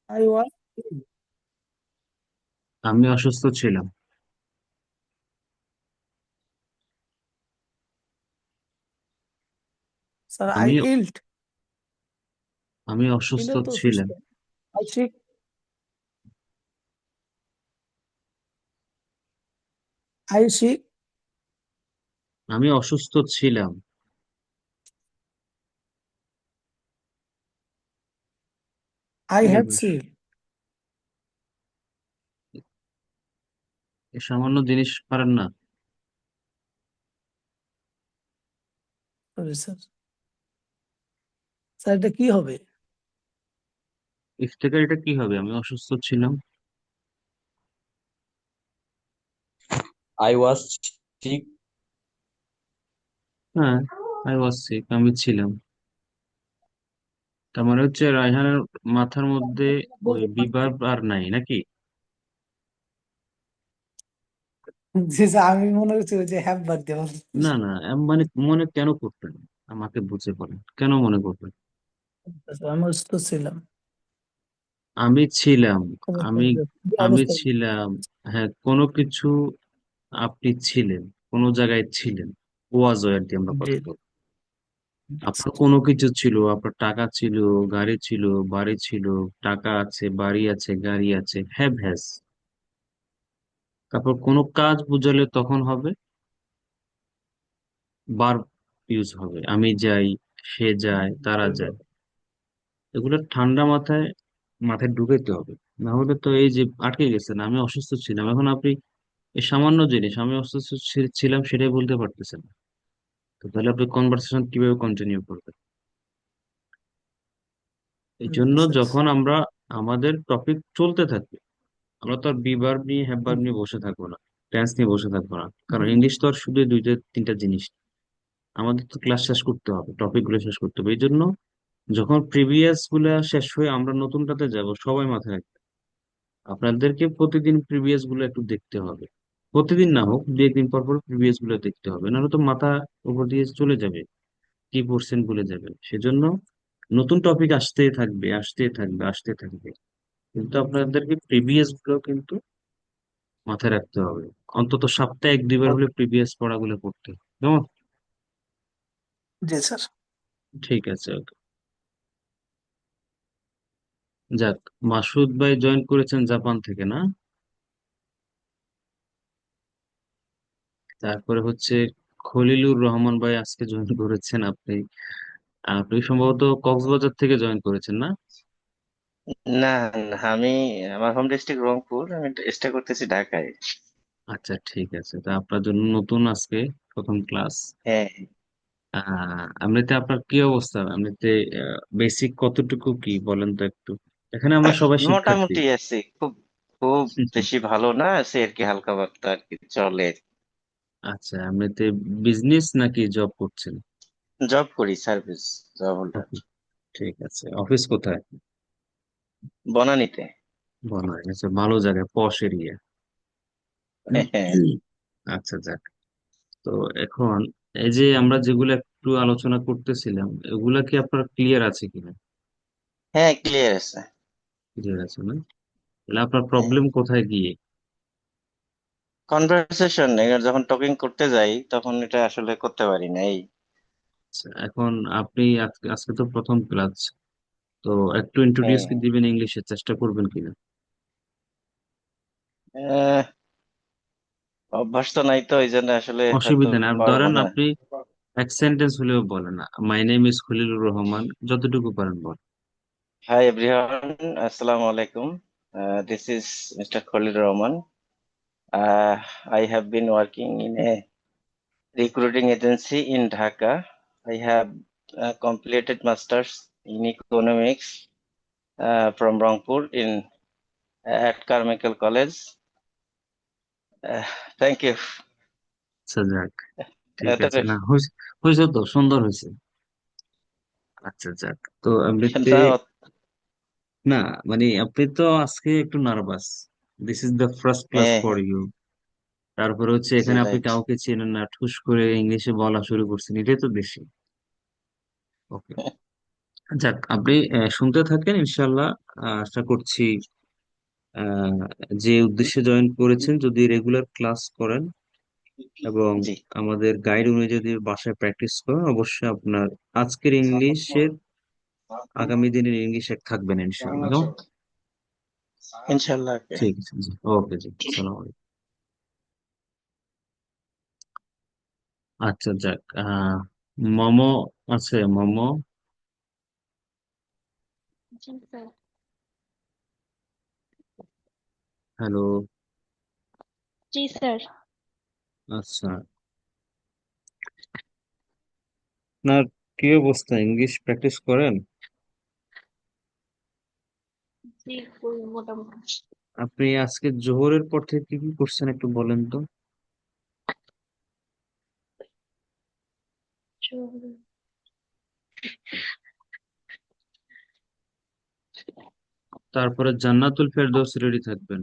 I was, আমি অসুস্থ ছিলাম। sir, আমি I ill. আমি অসুস্থ Ill তো ছিলাম। অসুস্থ। I sick, I sick, আমি অসুস্থ ছিলাম। I কি have ব্যাপার? sick. এই সামান্য জিনিস পারেন না? Sorry, sir. স্যার এটা কি হবে? ইফতেকার এটা কি হবে? আমি অসুস্থ ছিলাম। I was sick. হ্যাঁ, আই ওয়াজ সিক, আমি ছিলাম। তার মানে হচ্ছে রায়হানের মাথার মধ্যে ওই বিবার আর নাই নাকি? জি স্যার, আমি মনে করছি ওই যে হ্যাভ বার দেওয়া। না না, মানে মনে কেন করবেন? আমাকে বুঝে বলেন, কেন মনে করবেন? আমি অসুস্থ ছিলাম। আমি ছিলাম। আমি কি আমি অবস্থা? ছিলাম। হ্যাঁ, কোনো কিছু। আপনি ছিলেন, কোনো জায়গায় ছিলেন। ওয়াজ ওয়ার দিয়ে আমরা জি কথা বলবো। আপনার কোনো কিছু ছিল, আপনার টাকা ছিল, গাড়ি ছিল, বাড়ি ছিল। টাকা আছে, বাড়ি আছে, গাড়ি আছে, হ্যাভ হ্যাজ। তারপর কোনো কাজ বুঝালে তখন হবে বার ইউজ হবে। আমি যাই, সে যায়, তারা যায়। এগুলো ঠান্ডা মাথায় মাথায় ঢুকাইতে হবে। না হলে তো এই যে আটকে গেছেন, আমি অসুস্থ ছিলাম, এখন আপনি এই সামান্য জিনিস আমি অসুস্থ ছিলাম সেটাই বলতে পারতেছেন না। তো তাহলে আপনি কনভারসেশন কিভাবে কন্টিনিউ করবেন? এই জন্য স্যার। যখন আমরা আমাদের টপিক চলতে থাকবে, আমরা তো আর বিবার নিয়ে হ্যাববার নিয়ে বসে থাকবো না, টেন্স নিয়ে বসে থাকবো না। কারণ ইংলিশ তো আর শুধু দুইটা তিনটা জিনিস না। আমাদের তো ক্লাস শেষ করতে হবে, টপিক গুলো শেষ করতে হবে। এই জন্য যখন প্রিভিয়াস গুলা শেষ হয়ে আমরা নতুনটাতে যাব, সবাই মাথায় রাখবে আপনাদেরকে প্রতিদিন প্রিভিয়াস গুলো একটু দেখতে হবে। প্রতিদিন না হোক, দু একদিন পর পর প্রিভিয়াস গুলো দেখতে হবে, নাহলে তো মাথা উপর দিয়ে চলে যাবে, কি পড়ছেন ভুলে যাবে। সেজন্য নতুন টপিক আসতে থাকবে, আসতে থাকবে, আসতে থাকবে। কিন্তু আপনাদেরকে প্রিভিয়াস গুলো কিন্তু মাথায় রাখতে হবে। অন্তত সপ্তাহে এক দুইবার হলে প্রিভিয়াস পড়াগুলো পড়তে হবে, কেমন? জি স্যার। ঠিক আছে, ওকে। যাক, মাসুদ ভাই জয়েন করেছেন জাপান থেকে, না? তারপরে হচ্ছে খলিলুর রহমান ভাই আজকে জয়েন করেছেন। আপনি আপনি সম্ভবত কক্সবাজার থেকে জয়েন করেছেন, না? না, না, আমার হোম ডিস্ট্রিক্ট রংপুর, আমি স্টে করতেছি ঢাকায়। আচ্ছা, ঠিক আছে। তা আপনার জন্য নতুন আজকে প্রথম ক্লাস। হ্যাঁ। এমনিতে আপনার কি অবস্থা? এমনিতে বেসিক কতটুকু কি বলেন তো একটু। এখানে আমরা সবাই শিক্ষার্থী। মোটামুটি আছি, খুব খুব বেশি ভালো না, আছে আর কি, হালকা পাতলা আর কি চলে। আচ্ছা, এমনিতে বিজনেস নাকি জব করছেন? জব করি, সার্ভিস জব হোল্ডার। Okay, ঠিক আছে। অফিস কোথায়? বনানীতে। বনানী। আচ্ছা, ভালো জায়গায়, পশ এরিয়া। হ্যাঁ, হ্যাঁ। আচ্ছা, যাক। তো এখন এই যে আমরা যেগুলো একটু আলোচনা করতেছিলাম, এগুলা কি আপনার ক্লিয়ার আছে কিনা? হ্যাঁ, ক্লিয়ার আছে। ক্লিয়ার আছে না? তাহলে আপনার হ্যাঁ, প্রবলেম কোথায় গিয়ে? কনভারসেশন যখন টকিং করতে যাই তখন এটা আসলে করতে পারি না এই। আচ্ছা, এখন আপনি আজকে আজকে তো প্রথম ক্লাস, তো একটু হ্যাঁ। ইন্ট্রোডিউস কি দিবেন, ইংলিশে চেষ্টা করবেন কিনা? আহ, অভ্যাস তো নাই, তো এই জন্য আসলে হয়তো অসুবিধা নেই, আর পারবো ধরেন না। আপনি এক সেন্টেন্স হলেও বলেন না, my name is Khalilur Rahman, যতটুকু পারেন বল। হাই এভরিওয়ান, আসসালামু আলাইকুম। This is mister Khalil Rahman. I have been working in a recruiting agency in Dhaka. I have completed masters in economics from Rangpur in at Carmichael College. Uh, Thank you. আচ্ছা, যাক, ঠিক আছে। এতটুকু। না, হয়েছে, হয়েছে তো, সুন্দর হয়েছে। আচ্ছা, যাক। তো এমনিতে না, না, মানে আপনি তো আজকে একটু nervous. This is the first class হ্যাঁ, ফর হ্যাঁ, ইউ। তারপরে হচ্ছে জি এখানে আপনি রাইট। কাউকে চেনেন না, ঠুস করে ইংলিশে বলা শুরু করছেন, এটাই তো বেশি। ওকে, যাক, আপনি শুনতে থাকেন ইনশাল্লাহ। আশা করছি আহ, যে উদ্দেশ্যে জয়েন করেছেন, যদি রেগুলার ক্লাস করেন এবং জি, আমাদের গাইড অনুযায়ী যদি বাসায় প্র্যাকটিস করেন, অবশ্যই আপনার আজকের ইংলিশের আগামী দিনের ইংলিশ এক থাকবেন ইনশাল্লাহ, কেমন? ইনশাল্লাহ। ঠিক আছে জি, ওকে জি, সালাম আলাইকুম। আচ্ছা যাক, মোমো আছে, মোমো। জি স্যার। হ্যালো। জি স্যার। আচ্ছা, আপনার কি অবস্থা, ইংলিশ প্র্যাকটিস করেন? জি করি মোটামুটি। আপনি আজকে জোহরের পর থেকে কি কি করছেন একটু বলেন তো। চ- তারপরে জান্নাতুল ফেরদৌস রেডি থাকবেন।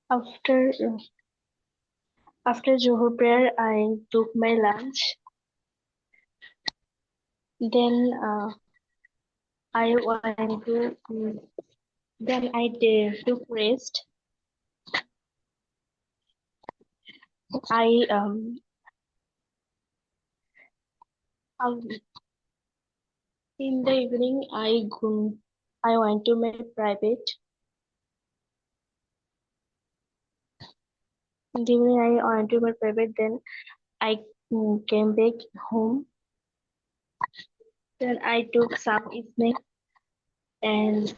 After after Johor prayer, I took my lunch. Then I went to then I took rest. I um, in the evening I went to my private. In the evening I went to my private. Then I came back home. Then I took some evening and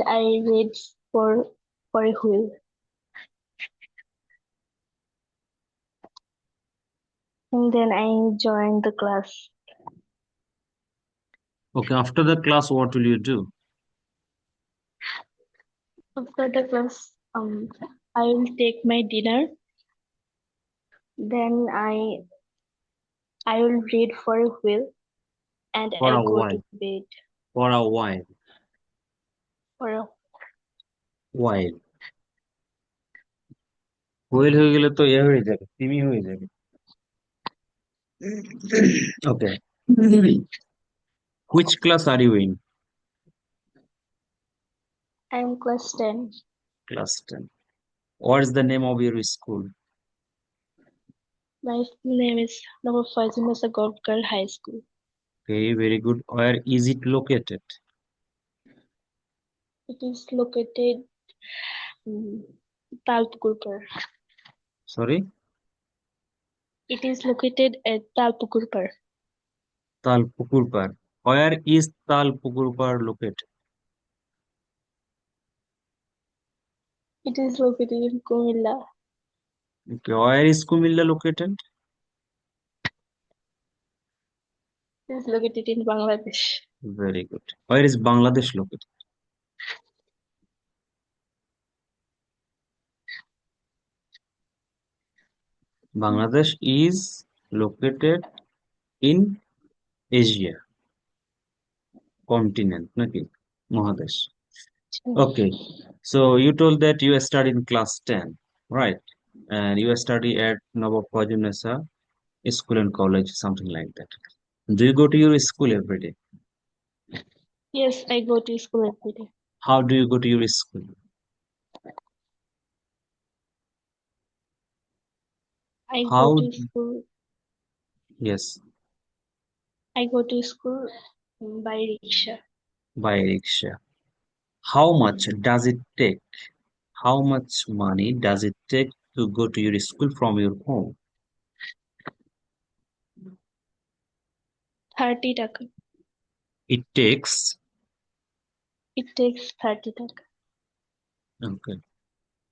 I read for a while. And then I joined the class. Okay, after the class, what will you do? After the class, I will take my dinner. Then I will read for a while and For I a go while. to bed For a while. for a While. Wheel হয়ে গেলে তো হয়ে যাবে, তিমি হয়ে যাবে। ওকে, which class are you in? I'm class 10. Class 10. What is the name of your school? My school name is Nova Fazimasa Golkar High School. Okay, very good. Where is it located? It is located um, Talpukurpar. Sorry? It is located at Talpukurpar. Talpukurpar. Where is Talpukurpar located? It is located in Kumilla. Okay, where is Kumilla located? It is located in Bangladesh. Very good. Where is Bangladesh located? Bangladesh is located in Asia continent, নাকি? মহাদেশ। Okay, so you told that you study in class 10, right? And you study at Nawab Fazil School and College, something like that. Do you go to your school every day? Yes, I go to school every day. How do you go to your school? I go How? to school. Yes, I go to school by rickshaw. by rickshaw. How much does it take? How much money does it take to go to your school from your home? 30 taka. It takes, It takes 30 taka. okay.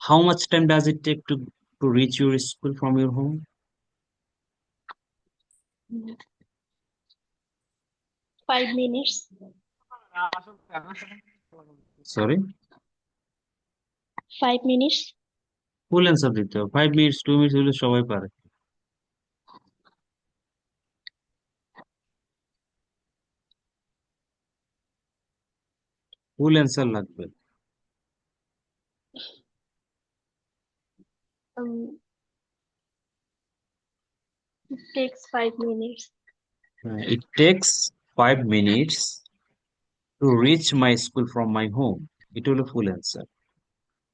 How much time does it take to reach your school from your home? 5 minutes. Sorry? 5 minutes. Full answer দিতে হবে, 5 minutes 2 minutes হলে সবাই পারে। ফুল answer লাগবে। Um, it takes 5 minutes. It takes 5 minutes to reach my school from my home. এটা হলো ফুল answer.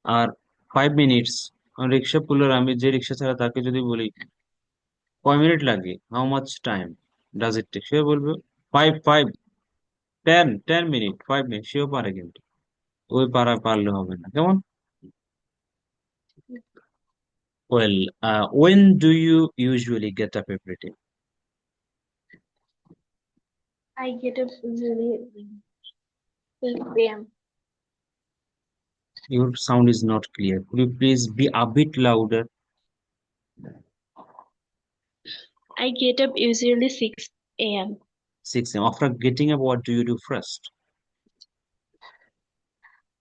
আর 5 minutes রিক্সা পুলার, আমি যে রিক্সা ছাড়া তাকে যদি বলি কয় মিনিট লাগে, how much time does it take, সে বলবে 5 10 মিনিট, 5 মিনিট, সেও পারে কিন্তু ওই পারলে হবে না, কেমন? Well, when do you usually get up every day? I get up usually 8 a.m. Your sound is not clear. Could you please be a bit louder? I get up usually 6 a.m. 6 a.m. After getting up, what do you do first?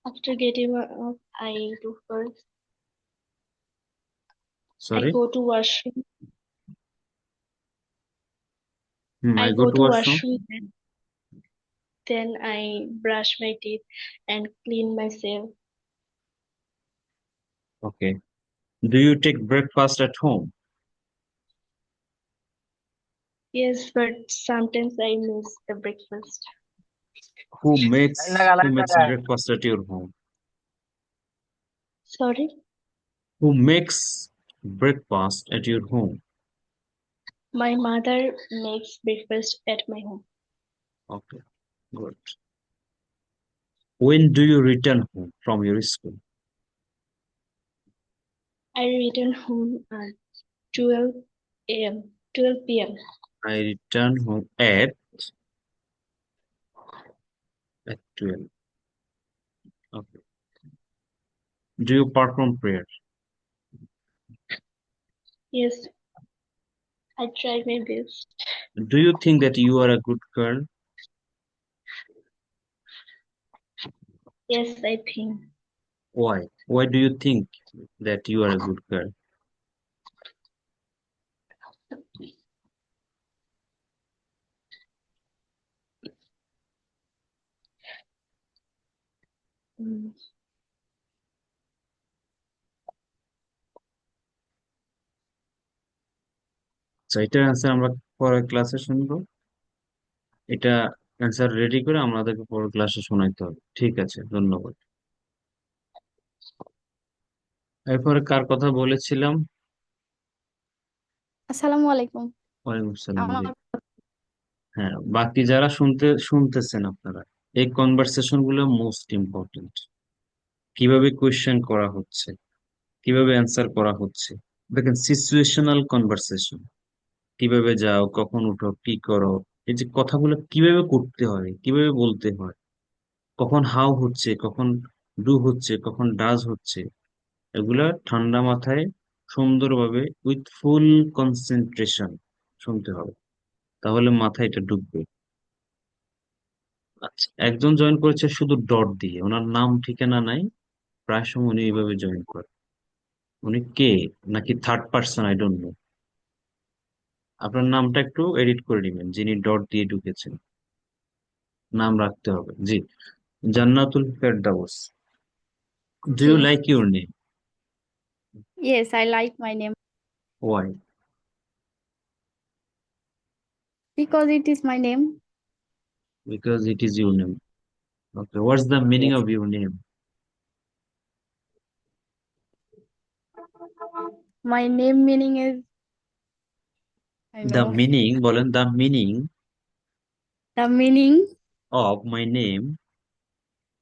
After getting up, I do first. I Sorry? go to washroom. I I go go to to washroom. washroom, then I brush my teeth and clean myself. Okay. Do you take breakfast at home? Yes, but sometimes I miss the breakfast. Who makes breakfast at your home? Sorry, Who makes breakfast at your home? my mother makes breakfast at my home. Okay, good. When do you return home from your school? I return home at 12 a.m. 12 p.m. I return home at 12. Okay. Do you perform prayer? Yes, I try my best. Do you think that you are a good girl? Yes, I think. Why? Why do you think that you are a good girl? Mm. So এটার answer আমরা পরের ক্লাসে শুনবো। এটা answer ready করে আমাদেরকে পরের ক্লাসে শোনাইতে হবে। ঠিক আছে, ধন্যবাদ। এরপরে কার কথা বলেছিলাম? আসসালামু আলাইকুম। ওয়ালাইকুম আসসালাম। আমার জি। হ্যাঁ, বাকি যারা শুনতেছেন আপনারা, এই কনভারসেশন গুলো মোস্ট ইম্পর্টেন্ট। কিভাবে কোয়েশ্চেন করা হচ্ছে, কিভাবে অ্যান্সার করা হচ্ছে। দেখেন, সিচুয়েশনাল কনভারসেশন, কিভাবে যাও, কখন উঠো, কি করো, এই যে কথাগুলো কিভাবে করতে হয়, কিভাবে বলতে হয়, কখন হাউ হচ্ছে, কখন ডু হচ্ছে, কখন ডাজ হচ্ছে, এগুলা ঠান্ডা মাথায় সুন্দরভাবে উইথ ফুল কনসেন্ট্রেশন শুনতে হবে, তাহলে মাথায় এটা ঢুকবে। আচ্ছা, একজন জয়েন করেছে শুধু ডট দিয়ে, ওনার নাম ঠিকানা নাই, প্রায় সময় উনি এইভাবে জয়েন করে। উনি কে, নাকি third person, I don't know. আপনার নামটা একটু এডিট করে নেবেন, যিনি ডট দিয়ে ঢুকেছেন, নাম রাখতে হবে। জি, জান্নাতুল ফেরদাউস। ডু জি। You like your name? Yes, I like my name why? because it is my name. Because it is your name. Okay, what's the meaning Yes. of your name? My name meaning is I The know. meaning, বলেন, the meaning The meaning of my name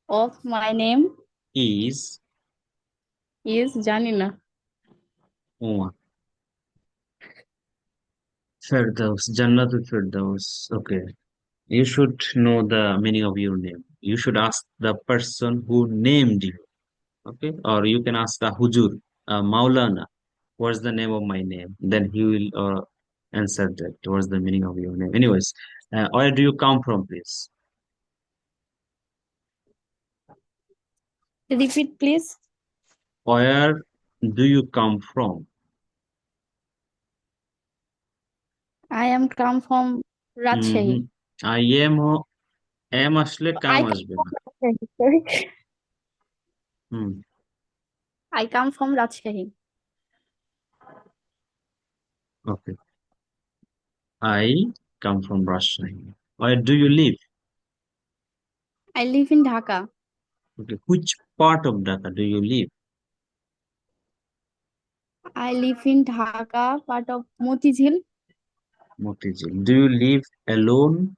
of my name is is জানি না। Uma Firdaus, Jannatul Firdaus. Okay, you should know the meaning of your name. You should ask the person who named you. Okay, or you can ask the Hujur, Maulana, what's the name of my name? Then he will answer that. What's the meaning of your name? Anyways, where do you come from, please? Repeat please. Where do you come from? I am come from Rajshahi. I am আসলে কাম I আসবে না। হুম I come from Rajshahi. Okay. I come from Rajshahi. Where do you live? I live in Dhaka. Okay. Which part of Dhaka do you live? I live in Dhaka, part of Motijhil. Motijil. Do you live alone?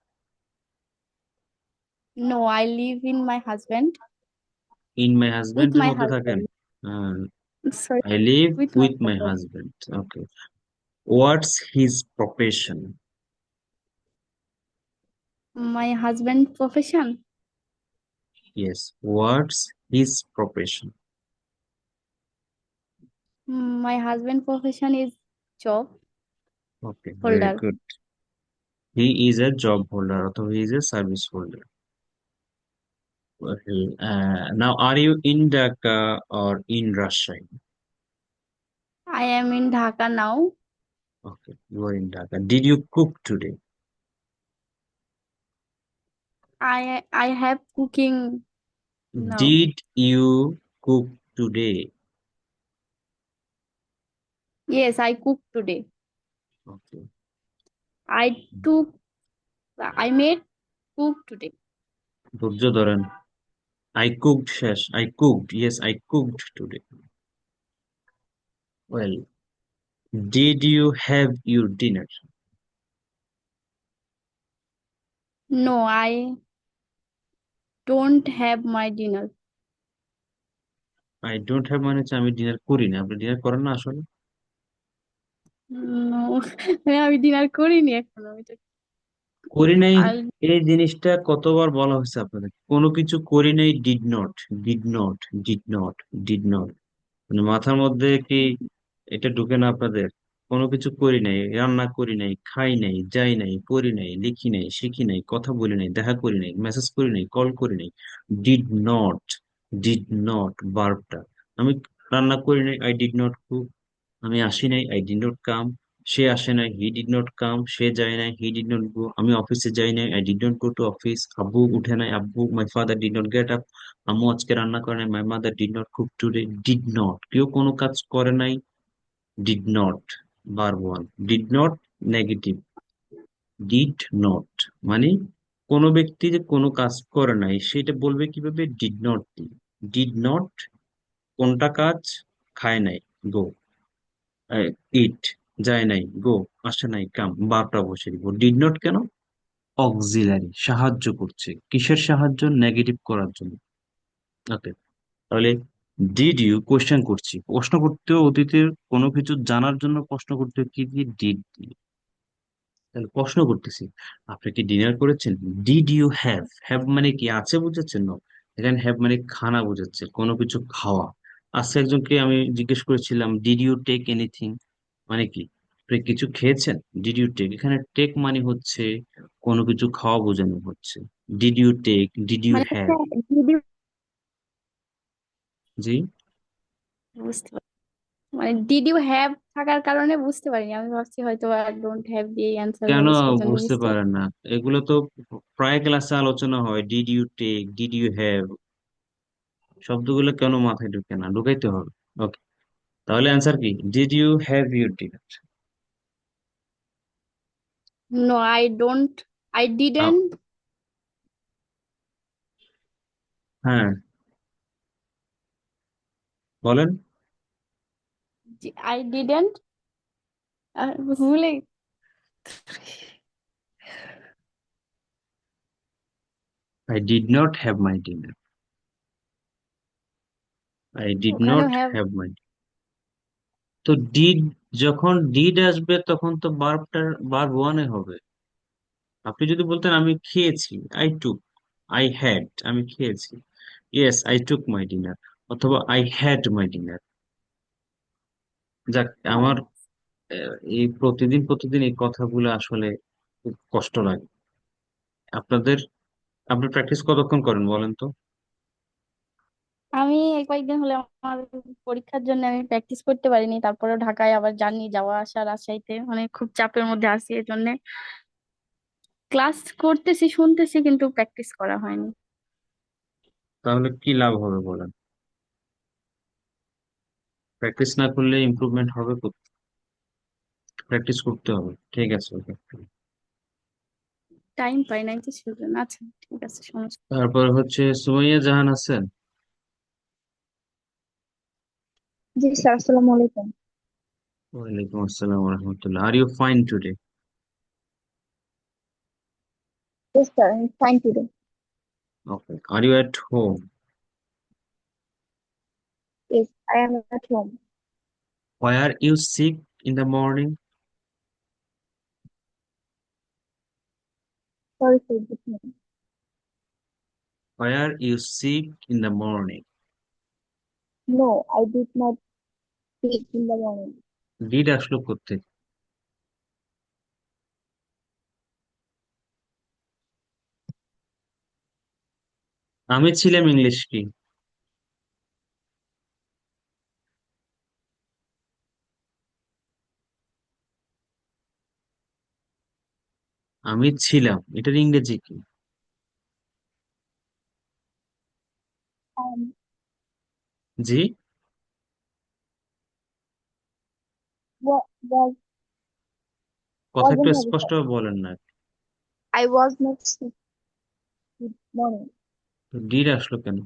No, I live in my husband, In my with husband এর my মধ্যে থাকেন? husband. Ah, Sorry, I live with my with my husband. husband. Okay. What's his profession? My husband profession. Yes. What's his profession? My husband profession is job Okay. Very holder. good. He is a job holder, or he is a service holder. Okay. Now, are you in Dhaka or in Rajshahi? I am in Dhaka now. Okay, you are in Dhaka. Did you cook today? I have cooking now. Did you cook today? Yes, I cooked today. Okay. I took I made cook today. ধৈর্য ধরেন। I cooked শেষ। I cooked. Yes, I cooked today. Well, did you have your dinner? No, I don't have my dinner. I don't have মানে হচ্ছে আমি dinner করি না। আপনি dinner করেন না আসলে? No, আমি ডিনার করিনি এখনো। করি নাই। I'll এই জিনিসটা কতবার বলা হয়েছে আপনাদের? কোনো কিছু করি নাই, did not, did not, did not, did not. মানে মাথার মধ্যে কি এটা ঢুকে না আপনাদের? কোনো কিছু করি নাই, রান্না করি নাই, খাই নাই, যাই নাই, পড়ি নাই, লিখি নাই, শিখি নাই, কথা বলি নাই, দেখা করি নাই, মেসেজ করি নাই, কল করি নাই। ডিড নট, ডিড নট ভার্বটা। আমি রান্না করি নাই, আই ডিড নট কুক। আমি আসি নাই, আই ডিড নট কাম। সে আসে নাই, হি ডিড নট কাম। সে যায় নাই, হি ডিড নট গো। আমি অফিসে যাই নাই, I did not go to office. আব্বু উঠে নাই, আব্বু my father did not get up. আম্মু আজকে রান্না করে নাই, my mother did not cook today. Did not, কেউ কোনো কাজ করে নাই, did not verb one. Did not negative, did not মানে কোনো ব্যক্তি যে কোনো কাজ করে নাই সেটা বলবে কিভাবে? ডিড নট দিয়ে। ডিড নট কোনটা কাজ? খায় নাই, গো। ইট যায় নাই, গো। আসে নাই, কাম। বারটা বসে দিব। ডিড নট কেন? অক্সিলারি, সাহায্য করছে। কিসের সাহায্য? নেগেটিভ করার জন্য। ওকে, তাহলে ডিড ইউ কোশ্চেন করছি। প্রশ্ন করতে অতীতের কোনো কিছু জানার জন্য প্রশ্ন করতে কি দিয়ে? ডিড দিয়ে। তাহলে প্রশ্ন করতেছি, আপনি কি ডিনার করেছেন? Did you have? হ্যাভ মানে কি? আছে বুঝাচ্ছে? না, এখানে হ্যাভ মানে খানা বোঝাচ্ছে, কোনো কিছু খাওয়া। আজকে একজনকে আমি জিজ্ঞেস করেছিলাম, ডিড ইউ টেক এনিথিং? মানে কি? আপনি কিছু খেয়েছেন? ডিড ইউ টেক, এখানে টেক মানে হচ্ছে কোনো কিছু খাওয়া বোঝানো হচ্ছে। Did you take, did you মানে হ্যাভ? জি। বুঝতে পারি, মানে ডিড ইউ হ্যাভ থাকার কারণে বুঝতে পারিনি। আমি ভাবছি হয়তো ডোন্ট হ্যাভ দিয়ে অ্যান্সার কেন হবে, সেজন্য বুঝতে বুঝতে পারেন না? এগুলো তো প্রায় ক্লাসে আলোচনা হয়। Did you take, did you have, শব্দগুলো কেন মাথায় ঢুকে না? ঢুকাইতে হবে। ওকে, তাহলে অ্যান্সার কি? Did you have your dinner? No, I didn't হ্যাঁ, বলেন। আই ডিডন্ট ভুলে I did not have my dinner. I did ওখানেও নট হ্যাভ। Have my. তো ডিড, যখন ডিড আসবে তখন তো ভার্ব ওয়ানে হবে। আপনি যদি বলতেন আমি খেয়েছি, আই টুক। আই হ্যাড, আমি খেয়েছি। Yes, I took my dinner, অথবা আই হ্যাড মাই ডিনার। যাক, আমার এই প্রতিদিন প্রতিদিন এই কথাগুলো আসলে খুব কষ্ট লাগে। আপনাদের, আপনি প্র্যাকটিস কতক্ষণ করেন বলেন তো? আমি এই কয়েকদিন হলে আমার পরীক্ষার জন্য আমি প্র্যাকটিস করতে পারিনি, তারপরে ঢাকায় আবার জার্নি যাওয়া আসা, রাজশাহীতে মানে খুব চাপের মধ্যে আছি, এই জন্য ক্লাস করতেছি, শুনতেছি, কিন্তু প্র্যাকটিস করা হয়নি। তাহলে কি লাভ হবে বলেন? প্র্যাকটিস না করলে ইমপ্রুভমেন্ট হবে কোথায়? প্র্যাকটিস করতে হবে, ঠিক আছে, ওকে। টাইম পাই নাই তো সেজন্য। আচ্ছা ঠিক আছে, সমস্যা নেই। তারপর হচ্ছে সুমাইয়া জাহান আছেন? জি স্যার, আসসালামু আলাইকুম। ওয়ালাইকুম আসসালাম রহমতুল্লাহ। Are you fine today? Yes sir, I'm fine today. Okay. Are you at home? Yes, I am at home. Were you sick in the morning? Sorry for this name. Were you sick in the morning? No, I did not sleep in the morning. Did আসলো কোত্থেকে? আমি ছিলাম English কি? আমি ছিলাম, এটার ইংরেজি কি? Um, G? was কথা একটু wasn't heavy স্পষ্ট sir. বলেন না। I was not sick this morning. Did আসলো কেন?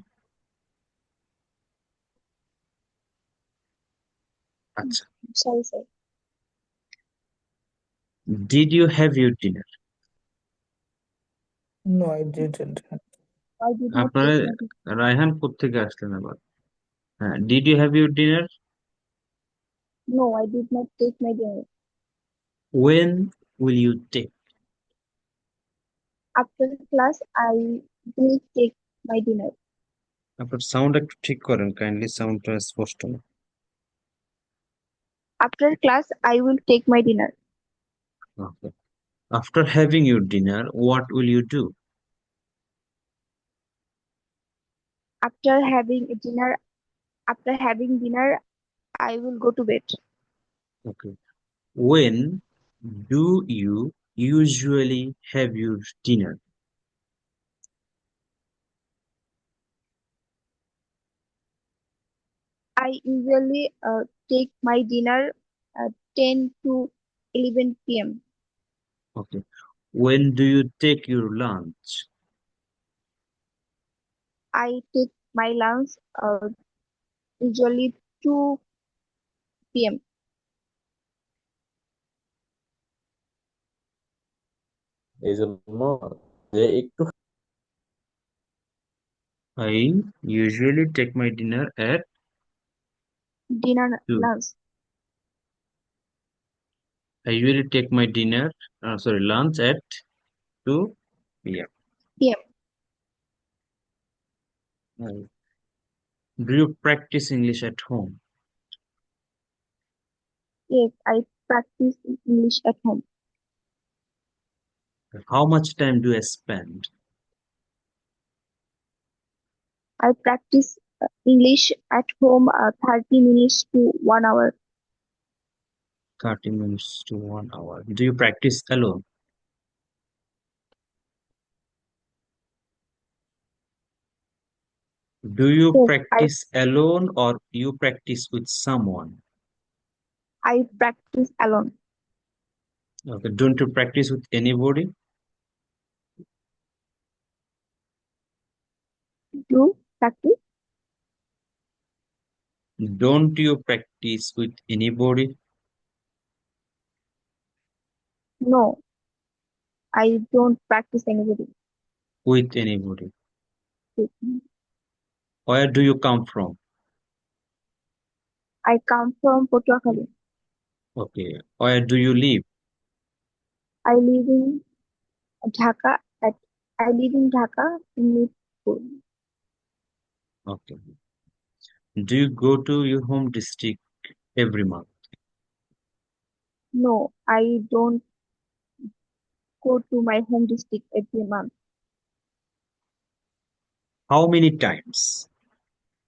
আচ্ছা। Sorry sir. Did you have your dinner? No, I didn't. I did not আপনারা take my dinner. রায়হান কোত্থেকে আসলেন আবার? হ্যাঁ, did you have your dinner? No, I did not take my dinner. When will you take? After class, I will take my dinner. আপনার sound একটু ঠিক করেন kindly, সাউন্ডটা স্পষ্ট না। After class, I will take my dinner. Okay. After having your dinner what will you do? After having dinner, I will go to bed. Okay. When do you usually have your dinner? I usually take my dinner at 10 to 11 p.m. Okay. When do you take your lunch? I take my lunch usually 2 p.m. এই জন্য যে একটু I usually take my dinner at Dinner 2. lunch. I usually take my dinner, lunch at 2 p.m. p.m. Uh, Do you practice English at home? Yes, I practice English at home. How much time do I spend? I practice English at home 30 minutes to 1 hour. 30 minutes to 1 hour. Do you practice alone? Do you Yes, practice alone or you practice with someone? I practice alone. Okay. Don't you practice with anybody? Do practice? Don't you practice with anybody? No, I don't practice anybody. With anybody. Where do you come from? I come from Patuakhali. Okay. Where do you live? I live in Dhaka at I live in Dhaka in Mirpur. Okay. Do you go to your home district every month? No, I don't go to my home district every month. How many times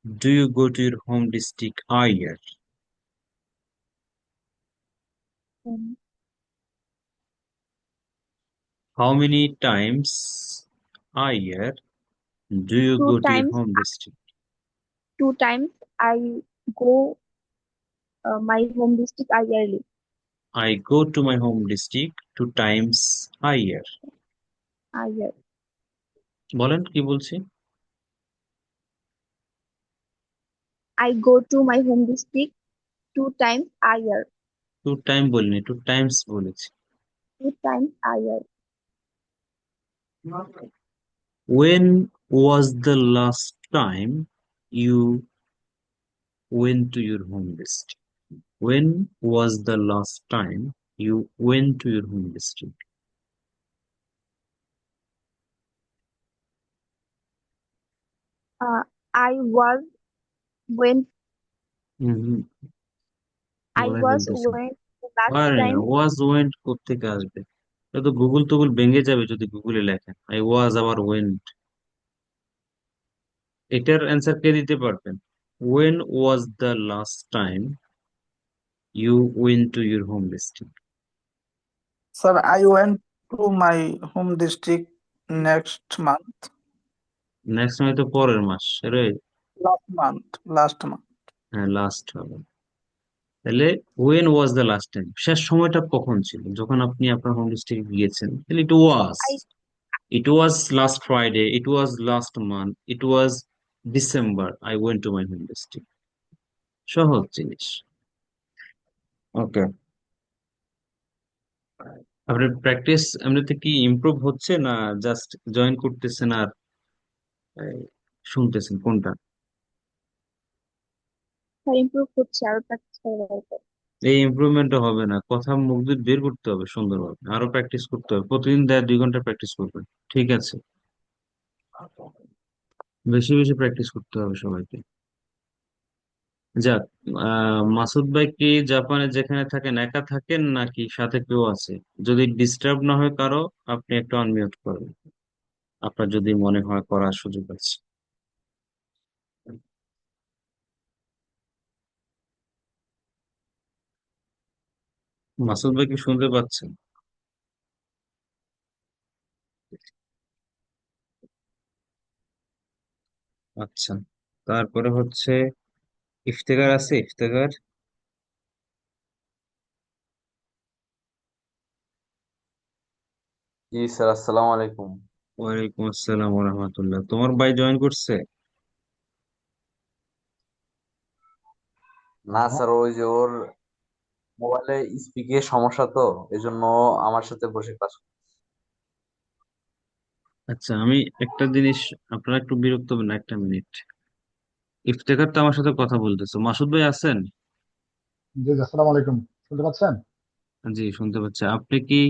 do you go to your home district a year? Um, How many times a year do you two go to your times, home district? two times I go my home district yearly. I go to my home district 2 times a year. a year. বলেন কি বলছি? I go to my home district 2 times a year. 2 time বলিনি, 2 Times বলেছি। 2 times a year. When was the last time you went to your home district? When was the last time you went to your home district? I was when hmm, I বলাই was বলতেছেন। when the last আরে time. ওয়াজ went কোত্থেকে আসবে? এটা তো Google toggle ভেঙে যাবে যদি গুগলে লেখেন আই ওয়াজ আবার ওয়েন্ট। এটার অ্যান্সার কে দিতে পারবেন? When was the last time you went to your home district? Sir, I went to my home district next month. Next মানে তো পরের মাস রে। Last month. হ্যাঁ, লাস্ট হবে। তাহলে when was the last time, শেষ সময়টা কখন ছিল যখন আপনি আপনার হোম ডিস্ট্রিক্টে গিয়েছেন? তাহলে I it was last Friday, it was last month, it was December I went to my home district. সহজ জিনিস। ওকে, আপনার প্র্যাকটিস এমনিতে কি ইমপ্রুভ হচ্ছে না জাস্ট জয়েন করতেছেন আর এই, শুনতেছেন কোনটা? improve হচ্ছে আরো practice করা দরকার। এই ইমপ্রুভমেন্টটা হবে না, কথা মুখ দিয়ে বের করতে হবে সুন্দরভাবে, আরো প্র্যাকটিস করতে হবে, প্রতিদিন 1.5-2 ঘন্টা প্র্যাকটিস করবেন, ঠিক আছে? বেশি বেশি প্র্যাকটিস করতে হবে সবাইকে। যাক, মাসুদ ভাই কি জাপানে যেখানে থাকেন একা থাকেন নাকি সাথে কেউ আছে? যদি ডিস্টার্ব না হয় কারো, আপনি একটু আনমিউট করবেন, আপনার যদি মনে হয় করার সুযোগ আছে। মাসুদ ভাই কি শুনতে পাচ্ছেন? আচ্ছা, তারপরে হচ্ছে ইফতেখার আছে, ইফতেখার। জি স্যার, আসসালামু আলাইকুম। ওয়ালাইকুম আসসালাম রহমতুল্লাহ। তোমার ভাই জয়েন করছে? না স্যার, ওই যে ওর মোবাইলে স্পিকের সমস্যা, তো এজন্য ও আমার সাথে বসে ক্লাস। আচ্ছা, আমি একটা জিনিস, আপনারা একটু বিরক্ত হবেন না, 1 মিনিট। ইফতেখার তো আমার সাথে কথা বলতেছে, মাসুদ ভাই আছেন? জি জি, আসসালামু আলাইকুম। শুনতে পাচ্ছেন? জি, শুনতে পাচ্ছি। আপনি কি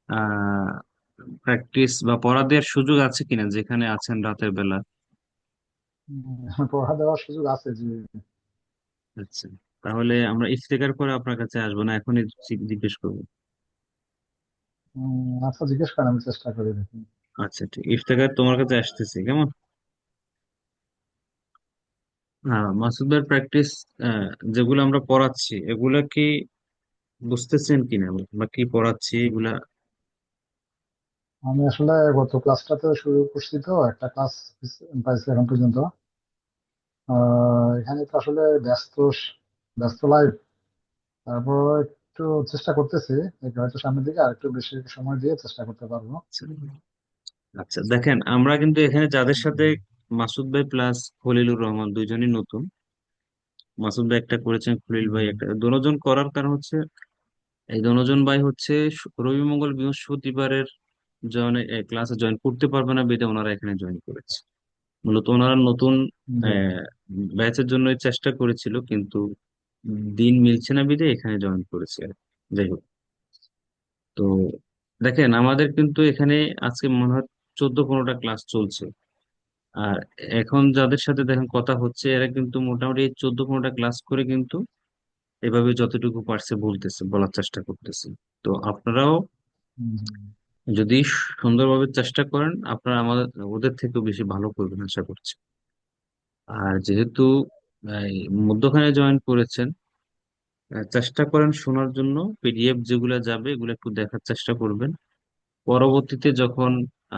আহ প্র্যাকটিস বা পড়া দেওয়ার সুযোগ আছে কিনা যেখানে আছেন রাতের বেলা? পড়া দেওয়ার সুযোগ আছে, জি। আচ্ছা, তাহলে আমরা ইফতেখার করে আপনার কাছে আসবো না, এখনই জিজ্ঞেস করবো। আচ্ছা, জিজ্ঞেস করেন, আমি চেষ্টা করি দেখি। আচ্ছা ঠিক, ইফতেখার তোমার কাছে আসতেছে কেমন? হ্যাঁ, মাসুদ ভাইয়ের প্র্যাকটিস যেগুলো আমরা পড়াচ্ছি এগুলা কি বুঝতেছেন কিনা, বা কি পড়াচ্ছি এগুলা? আমি আসলে গত ক্লাসটাতে শুরু করছি, তো একটা ক্লাস পাইছি এখন পর্যন্ত। এখানে তো আসলে ব্যস্ত ব্যস্ত লাইফ। তারপর একটু চেষ্টা করতেছি, হয়তো সামনের দিকে আর একটু বেশি সময় দিয়ে চেষ্টা করতে পারবো। আচ্ছা আচ্ছা, দেখেন আমরা কিন্তু এখানে যাদের সাথে, মাসুদ ভাই প্লাস খলিলুর রহমান দুইজনই নতুন। মাসুদ ভাই একটা করেছেন, খলিল ভাই হুম, একটা, দুজন করার কারণ হচ্ছে এই দুজন ভাই হচ্ছে রবি মঙ্গল বৃহস্পতিবারের ক্লাসে জয়েন করতে পারবে না বিধায় ওনারা এখানে জয়েন করেছে। মূলত ওনারা নতুন জি ব্যাচের জন্য চেষ্টা করেছিল, কিন্তু দিন মিলছে না বিধায় এখানে জয়েন করেছে আর কি। যাই হোক, তো দেখেন আমাদের কিন্তু এখানে আজকে মনে হয় 14-15টা ক্লাস চলছে। আর এখন যাদের সাথে দেখেন কথা হচ্ছে এরা কিন্তু মোটামুটি 14-15টা ক্লাস করে কিন্তু এভাবে যতটুকু পারছে বলতেছে, বলার চেষ্টা করতেছে। তো আপনারাও হুম, হুম, যদি সুন্দরভাবে চেষ্টা করেন, আপনারা আমাদের ওদের থেকেও বেশি ভালো করবেন আশা করছি। আর যেহেতু এই মধ্যখানে জয়েন করেছেন, চেষ্টা করেন শোনার জন্য, পিডিএফ যেগুলো যাবে এগুলো একটু দেখার চেষ্টা করবেন। পরবর্তীতে যখন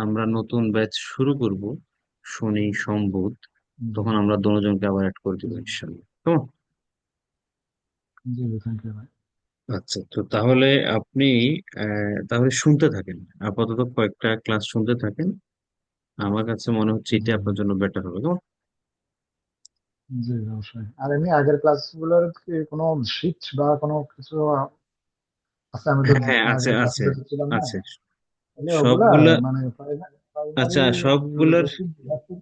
আমরা নতুন ব্যাচ শুরু করব শনি সোম বুধ, জি তখন আমরা দুজনকে আবার অ্যাড করে দেবো ইনশাল্লাহ। কেমন? জি জি, থ্যাংক ইউ ভাই। আচ্ছা, তো তাহলে আপনি তাহলে শুনতে থাকেন, আপাতত কয়েকটা ক্লাস শুনতে থাকেন। আমার কাছে মনে হচ্ছে এটা জি আপনার জন্য বেটার হবে, কেমন? জি অবশ্যই। আর এমনি আগের ক্লাসগুলোর কি কোনো শিট বা কোনো কিছু আছে? আমি তো হ্যাঁ, আছে আগের আছে ক্লাসগুলোতে ছিলাম না, আছে তাহলে ওগুলা সবগুলা। মানে প্রাইমারি আচ্ছা, সবগুলোর। বেসিক বেসিক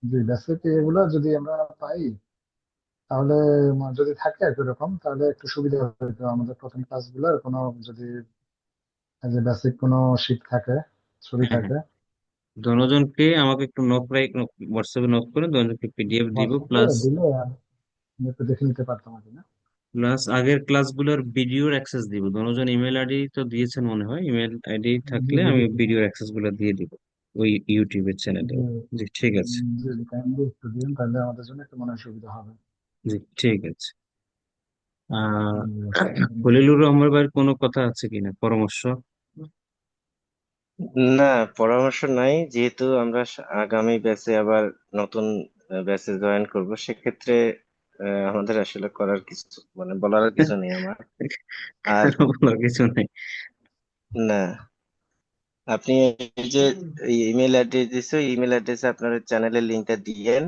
জি বেসিক এগুলো যদি আমরা পাই, তাহলে যদি থাকে একই রকম, তাহলে একটু সুবিধা হতো আমাদের প্রথম ক্লাসগুলোর কোনো, যদি এই যে বেসিক কোনো শিট থাকে, ছবি হ্যাঁ, হ্যাঁ, থাকে, দনোজনকে আমাকে একটু হোয়াটসঅ্যাপে নক করে দনোজনকে পিডিএফ দিব, হোয়াটসঅ্যাপে প্লাস দিলে আমি একটু দেখে নিতে পারতাম আর কি, না? আগের ক্লাসগুলোর ভিডিওর অ্যাক্সেস দিব। দনোজন ইমেল আইডি তো দিয়েছেন মনে হয়, ইমেল আইডি জি থাকলে জি আমি দিচ্ছি। ভিডিওর অ্যাক্সেস গুলো দিয়ে দিব ওই ইউটিউবের চ্যানেলে। জি জি, ঠিক আছে। জি কাইন্ডলি একটু দিন, তাহলে আমাদের জন্য একটু মনে হয় সুবিধা হবে। জি, ঠিক আছে। আহ জি, অবশ্যই। খলিলুর রহমান ভাইয়ের কোনো কথা আছে কিনা, পরামর্শ? না, পরামর্শ নাই, যেহেতু আমরা আগামী ব্যাচে আবার নতুন ব্যাচে জয়েন করব, সেক্ষেত্রে আমাদের আসলে করার কিছু মানে বলার আর কিছু নেই আমার। আর বলার কিছু নেই। না, আপনি এই যে ইমেল অ্যাড্রেস দিছো, ইমেল অ্যাড্রেসে আপনার চ্যানেলের লিঙ্কটা দিয়েন,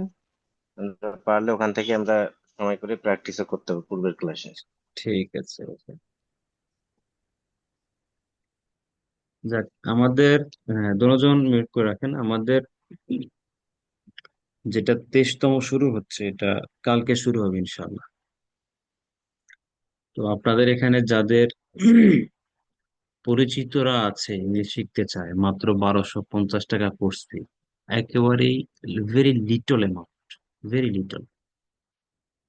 আমরা পারলে ওখান থেকে আমরা সময় করে প্র্যাকটিসও করতে হবে পূর্বের ক্লাসে। ঠিক আছে, okay. যাক, আমাদের দনোজন মিউট করে রাখেন। আমাদের যেটা 23তম শুরু হচ্ছে, এটা কালকে শুরু হবে ইনশাল্লাহ। তো আপনাদের এখানে যাদের পরিচিতরা আছে ইংলিশ শিখতে চায়, মাত্র 1250 টাকা কোর্স ফি, একেবারেই very little amount, very little.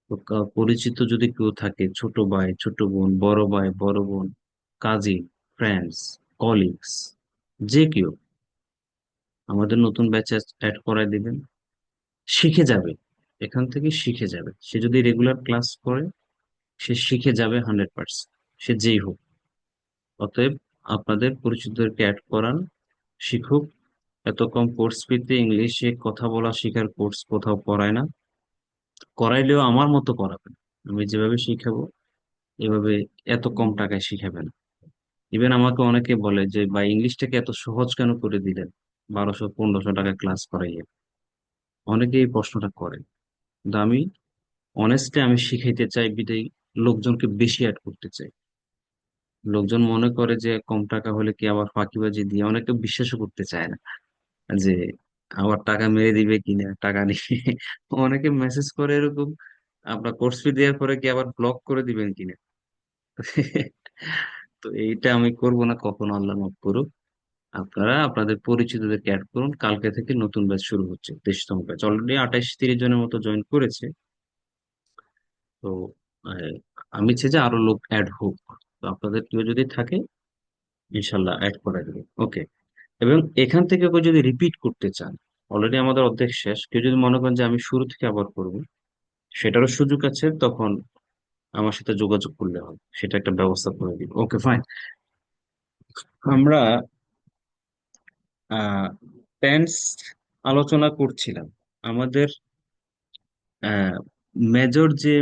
তো পরিচিত যদি কেউ থাকে, ছোট ভাই, ছোট বোন, বড় ভাই, বড় বোন, কাজিন, ফ্রেন্ডস, কলিগস, যে কেউ আমাদের নতুন ব্যাচে অ্যাড করায় দিবেন। শিখে যাবে, এখান থেকে শিখে যাবে। সে যদি রেগুলার ক্লাস করে, সে শিখে যাবে 100%, সে যেই হোক। অতএব আপনাদের পরিচিতদেরকে অ্যাড করান, শিখুক। এত কম কোর্স ফিতে ইংলিশে কথা বলা শেখার কোর্স কোথাও করায় না। করাইলেও আমার মতো করাবেন, আমি যেভাবে শিখাবো এভাবে। এত কম টাকায় শিখাবেন। ইভেন আমাকে অনেকে বলে যে, ভাই ইংলিশটাকে এত সহজ কেন করে দিলেন, 1200-1500 টাকা ক্লাস করাইয়ে। অনেকে এই প্রশ্নটা করে, কিন্তু আমি অনেস্টলি আমি শিখাইতে চাই বিধায় লোকজনকে বেশি অ্যাড করতে চাই। লোকজন মনে করে যে কম টাকা হলে কি আবার ফাঁকিবাজি দিয়ে, অনেকে বিশ্বাসও করতে চায় না যে আবার টাকা মেরে দিবে কিনা, টাকা নিয়ে। অনেকে মেসেজ করে এরকম, আপনার কোর্স ফি দেওয়ার পরে কি আবার ব্লক করে দিবেন কিনা। তো এইটা আমি করব না কখনো, আল্লাহ মাফ করুক। আপনারা আপনাদের পরিচিতদেরকে অ্যাড করুন। কালকে থেকে নতুন ব্যাচ শুরু হচ্ছে, 23তম ব্যাচ। অলরেডি 28-30 জনের মতো জয়েন করেছে। তো আহ, আমি চাই যে আরো লোক অ্যাড হোক। তো আপনাদের কেউ যদি থাকে, ইনশাল্লাহ অ্যাড করে দেবে, ওকে। এবং এখান থেকে কেউ যদি রিপিট করতে চান, অলরেডি আমাদের অর্ধেক শেষ, কেউ যদি মনে করেন যে আমি শুরু থেকে আবার করবো, সেটারও সুযোগ আছে। তখন আমার সাথে যোগাযোগ করলে হবে, সেটা একটা ব্যবস্থা করে দিব, ওকে ফাইন। আমরা টেন্স আলোচনা করছিলাম। আমাদের মেজর যে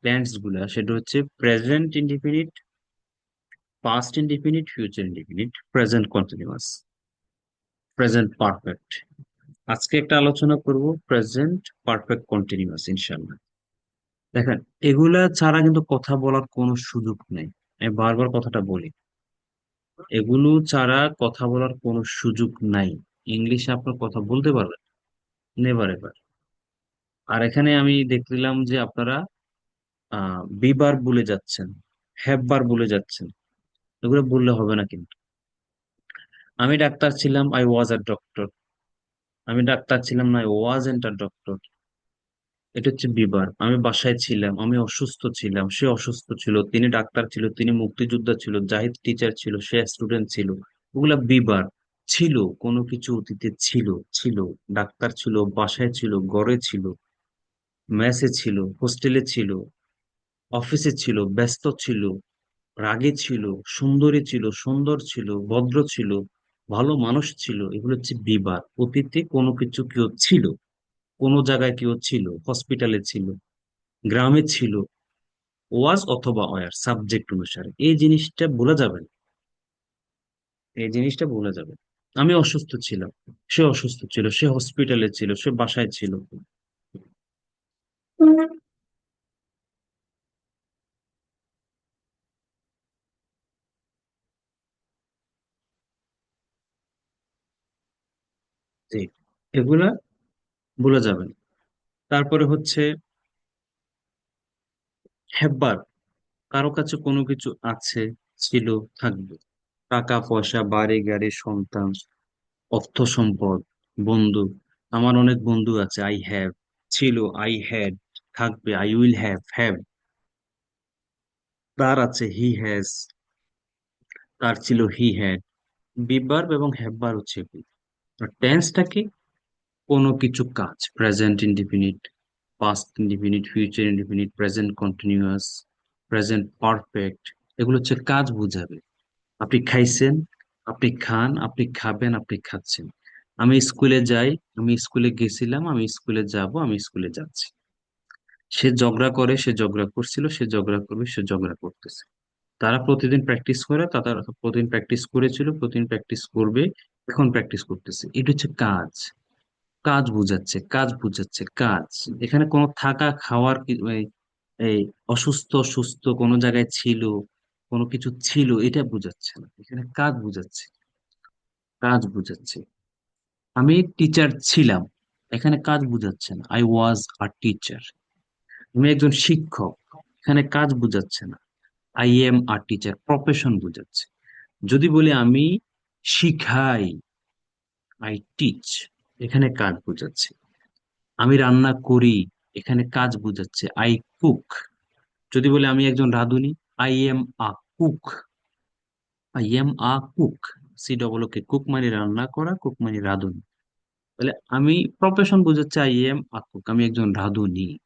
টেন্স গুলা, সেটা হচ্ছে present indefinite, past indefinite, future indefinite, present continuous, present perfect. আজকে একটা আলোচনা করব প্রেজেন্ট পারফেক্ট কন্টিনিউয়াস ইনশাল্লাহ। দেখেন, এগুলা ছাড়া কিন্তু কথা বলার কোনো সুযোগ নেই। আমি বারবার কথাটা বলি, এগুলো ছাড়া কথা বলার কোনো সুযোগ নাই। ইংলিশে আপনার কথা বলতে পারবেন, নেভার এভার। আর এখানে আমি দেখলাম যে আপনারা বিবার বলে যাচ্ছেন, হ্যাববার বলে যাচ্ছেন। এগুলো বললে হবে না কিন্তু। আমি ডাক্তার ছিলাম, আই ওয়াজ আ ডক্টর। আমি ডাক্তার ছিলাম না, I was ant a doctor. এটা হচ্ছে বিবার। আমি বাসায় ছিলাম, আমি অসুস্থ ছিলাম, সে অসুস্থ ছিল, তিনি ডাক্তার ছিল, তিনি মুক্তিযোদ্ধা ছিল, জাহিদ টিচার ছিল, সে স্টুডেন্ট ছিল। ওগুলা বিবার। ছিল, কোনো কিছু অতীতে ছিল। ছিল, ডাক্তার ছিল, বাসায় ছিল, ঘরে ছিল, মেসে ছিল, হোস্টেলে ছিল, অফিসে ছিল, ব্যস্ত ছিল, রাগে ছিল, সুন্দরী ছিল, সুন্দর ছিল, ভদ্র ছিল, ভালো মানুষ ছিল। এগুলো হচ্ছে বিবার। অতীতে কোনো কিছু কেউ ছিল, কোনো জায়গায় কেউ ছিল, হসপিটালে ছিল, গ্রামে ছিল, ওয়াজ অথবা ওয়ার সাবজেক্ট অনুসারে এই জিনিসটা বলা যাবে না, এই জিনিসটা বলা যাবে না। আমি অসুস্থ ছিলাম, সে অসুস্থ ছিল, সে হসপিটালে ছিল, সে বাসায় ছিল। জি, এগুলা বলা যাবে না। তারপরে হচ্ছে হেব্বার, কারো কাছে কোনো কিছু আছে, ছিল, থাকবে। টাকা পয়সা, বাড়ি গাড়ি, সন্তান, অর্থ সম্পদ, বন্ধু। আমার অনেক বন্ধু আছে, আই হ্যাভ, ছিল, আই হ্যাড, থাকবে, আই উইল হ্যাভ, হ্যাভ। তার আছে, হি হ্যাজ, তার ছিল, হি হ্যাড। বিভার্ব এবং হ্যাভবার হচ্ছে এগুলো। আর টেন্সটা কি? কোনো কিছু কাজ, present indefinite, past indefinite, future indefinite, present continuous, present perfect. এগুলো হচ্ছে কাজ বোঝাবে। আপনি খাইছেন, আপনি খান, আপনি খাবেন, আপনি খাচ্ছেন। আমি স্কুলে যাই, আমি স্কুলে গেছিলাম, আমি স্কুলে যাব, আমি স্কুলে যাচ্ছি। সে ঝগড়া করে, সে ঝগড়া করছিল, সে ঝগড়া করবে, সে ঝগড়া করতেছে। তারা প্রতিদিন প্র্যাকটিস করে, তারা প্রতিদিন প্র্যাকটিস করেছিল, প্রতিদিন প্র্যাকটিস করবে, এখন প্র্যাকটিস করতেছে। এটা হচ্ছে কাজ। কাজ বুঝাচ্ছে, কাজ বুঝাচ্ছে, কাজ। এখানে কোনো থাকা খাওয়ার এই অসুস্থ সুস্থ কোনো জায়গায় ছিল, কোনো কিছু ছিল, এটা বুঝাচ্ছে না, এখানে কাজ বুঝাচ্ছে, কাজ বুঝাচ্ছে। আমি টিচার ছিলাম, এখানে কাজ বুঝাচ্ছে না, আই ওয়াজ আ টিচার। আমি একজন শিক্ষক, এখানে কাজ বুঝাচ্ছে না, I am a teacher, profession বুঝাচ্ছে। যদি বলি আমি শিখাই, আই টিচ, এখানে কাজ বুঝাচ্ছে। আমি রান্না করি, এখানে কাজ বুঝাচ্ছে, আই কুক। যদি বলি আমি একজন রাঁধুনি, I am a cook, I am a cook. C double K, cook মানে রান্না করা, কুক মানে রাঁধুনি। তাহলে আমি প্রফেশন বোঝাচ্ছে, আই এম আ কুক, আমি একজন রাঁধুনি।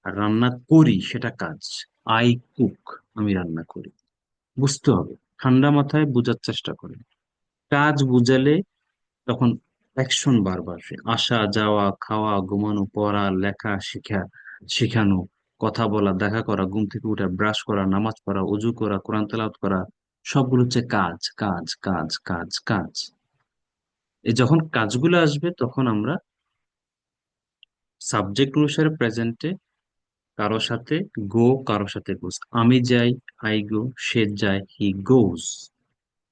আর রান্না করি সেটা কাজ, আই কুক, আমি রান্না করি। বুঝতে হবে, ঠান্ডা মাথায় বোঝার চেষ্টা করেন। কাজ বুঝালে তখন অ্যাকশন বারবার আসে, আসা যাওয়া, খাওয়া, ঘুমানো, পড়া, লেখা, শেখানো, কথা বলা, দেখা করা, ঘুম থেকে উঠা, ব্রাশ করা, নামাজ পড়া, অজু করা, কোরআন তেলাওয়াত করা, সবগুলো হচ্ছে কাজ, কাজ, কাজ, কাজ, কাজ। এই যখন কাজগুলো আসবে তখন আমরা সাবজেক্ট অনুসারে প্রেজেন্টে কারো সাথে গো, কারো সাথে গোস। আমি যাই, আই গো, সে যায়, হি গোস,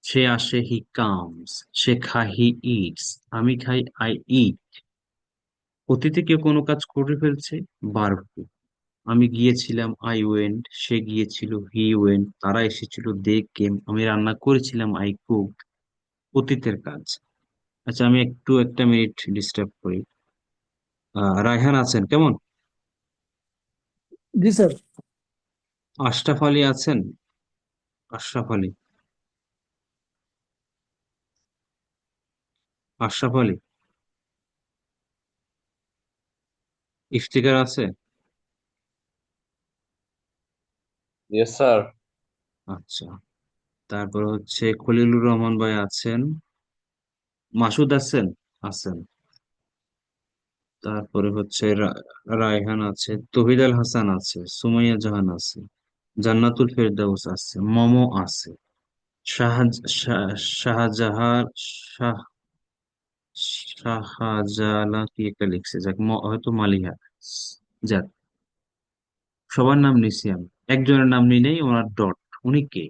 সে আসে, হি কামস, সে খায়, হি ইটস, আমি খাই, আই ইট। অতীতে কেউ কোনো কাজ করে ফেলছে, ভার্ব। আমি গিয়েছিলাম, আই ওয়েন্ট, সে গিয়েছিল, হি ওয়েন্ট, তারা এসেছিল, দে কেম, আমি রান্না করেছিলাম, আই কুক, অতীতের কাজ। আচ্ছা, আমি একটু একটা মিনিট ডিস্টার্ব করি। রায়হান আছেন কেমন? জি স্যার। আশরাফ আলী আছেন? আশরাফ আলী, আশরাফ আলী, ইফতিকার আছে? Yes sir. আচ্ছা, তারপর হচ্ছে খলিলুর রহমান ভাই আছেন, মাসুদ আছেন? আছেন। তারপরে হচ্ছে রায়হান আছে, তহিদ আল হাসান আছে, সুমাইয়া জাহান আছে, জান্নাতুল ফেরদাউস আছে, মমো আছে, শাহজাহান, শাহ শাহজালা কি একটা লিখছে, যাক হয়তো মালিহা। যাক, সবার নাম নিছি আমি, একজনের নাম নি নেই, ওনার ডট। উনি কে?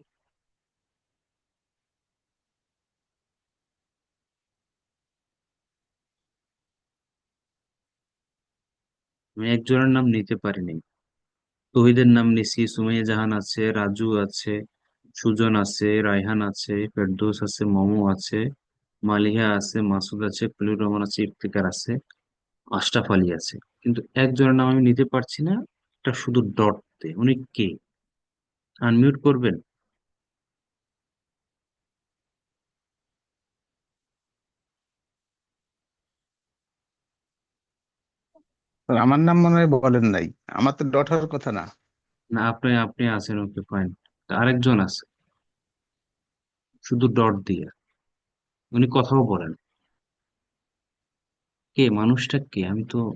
আমি একজনের নাম নিতে পারিনি। তহিদের নাম নিছি, সুমাইয়া জাহান আছে, রাজু আছে, সুজন আছে, রায়হান আছে, ফেরদৌস আছে, মমো আছে, মালিহা আছে, মাসুদ আছে, ফলিউর রহমান আছে, ইফতিকার আছে, আশরাফ আলী আছে। কিন্তু একজনের নাম আমি নিতে পারছি না, এটা শুধু ডট দে। উনি কে? আনমিউট করবেন? স্যার, আমার নাম মনে হয় বলেন নাই। আমার তো ডট হওয়ার কথা না। না, আপনি আপনি আছেন, ওকে ফাইন। আরেকজন আছে, শুধু ডট দিয়ে, উনি কথাও বলেন। কে মানুষটা, কে? আমি তো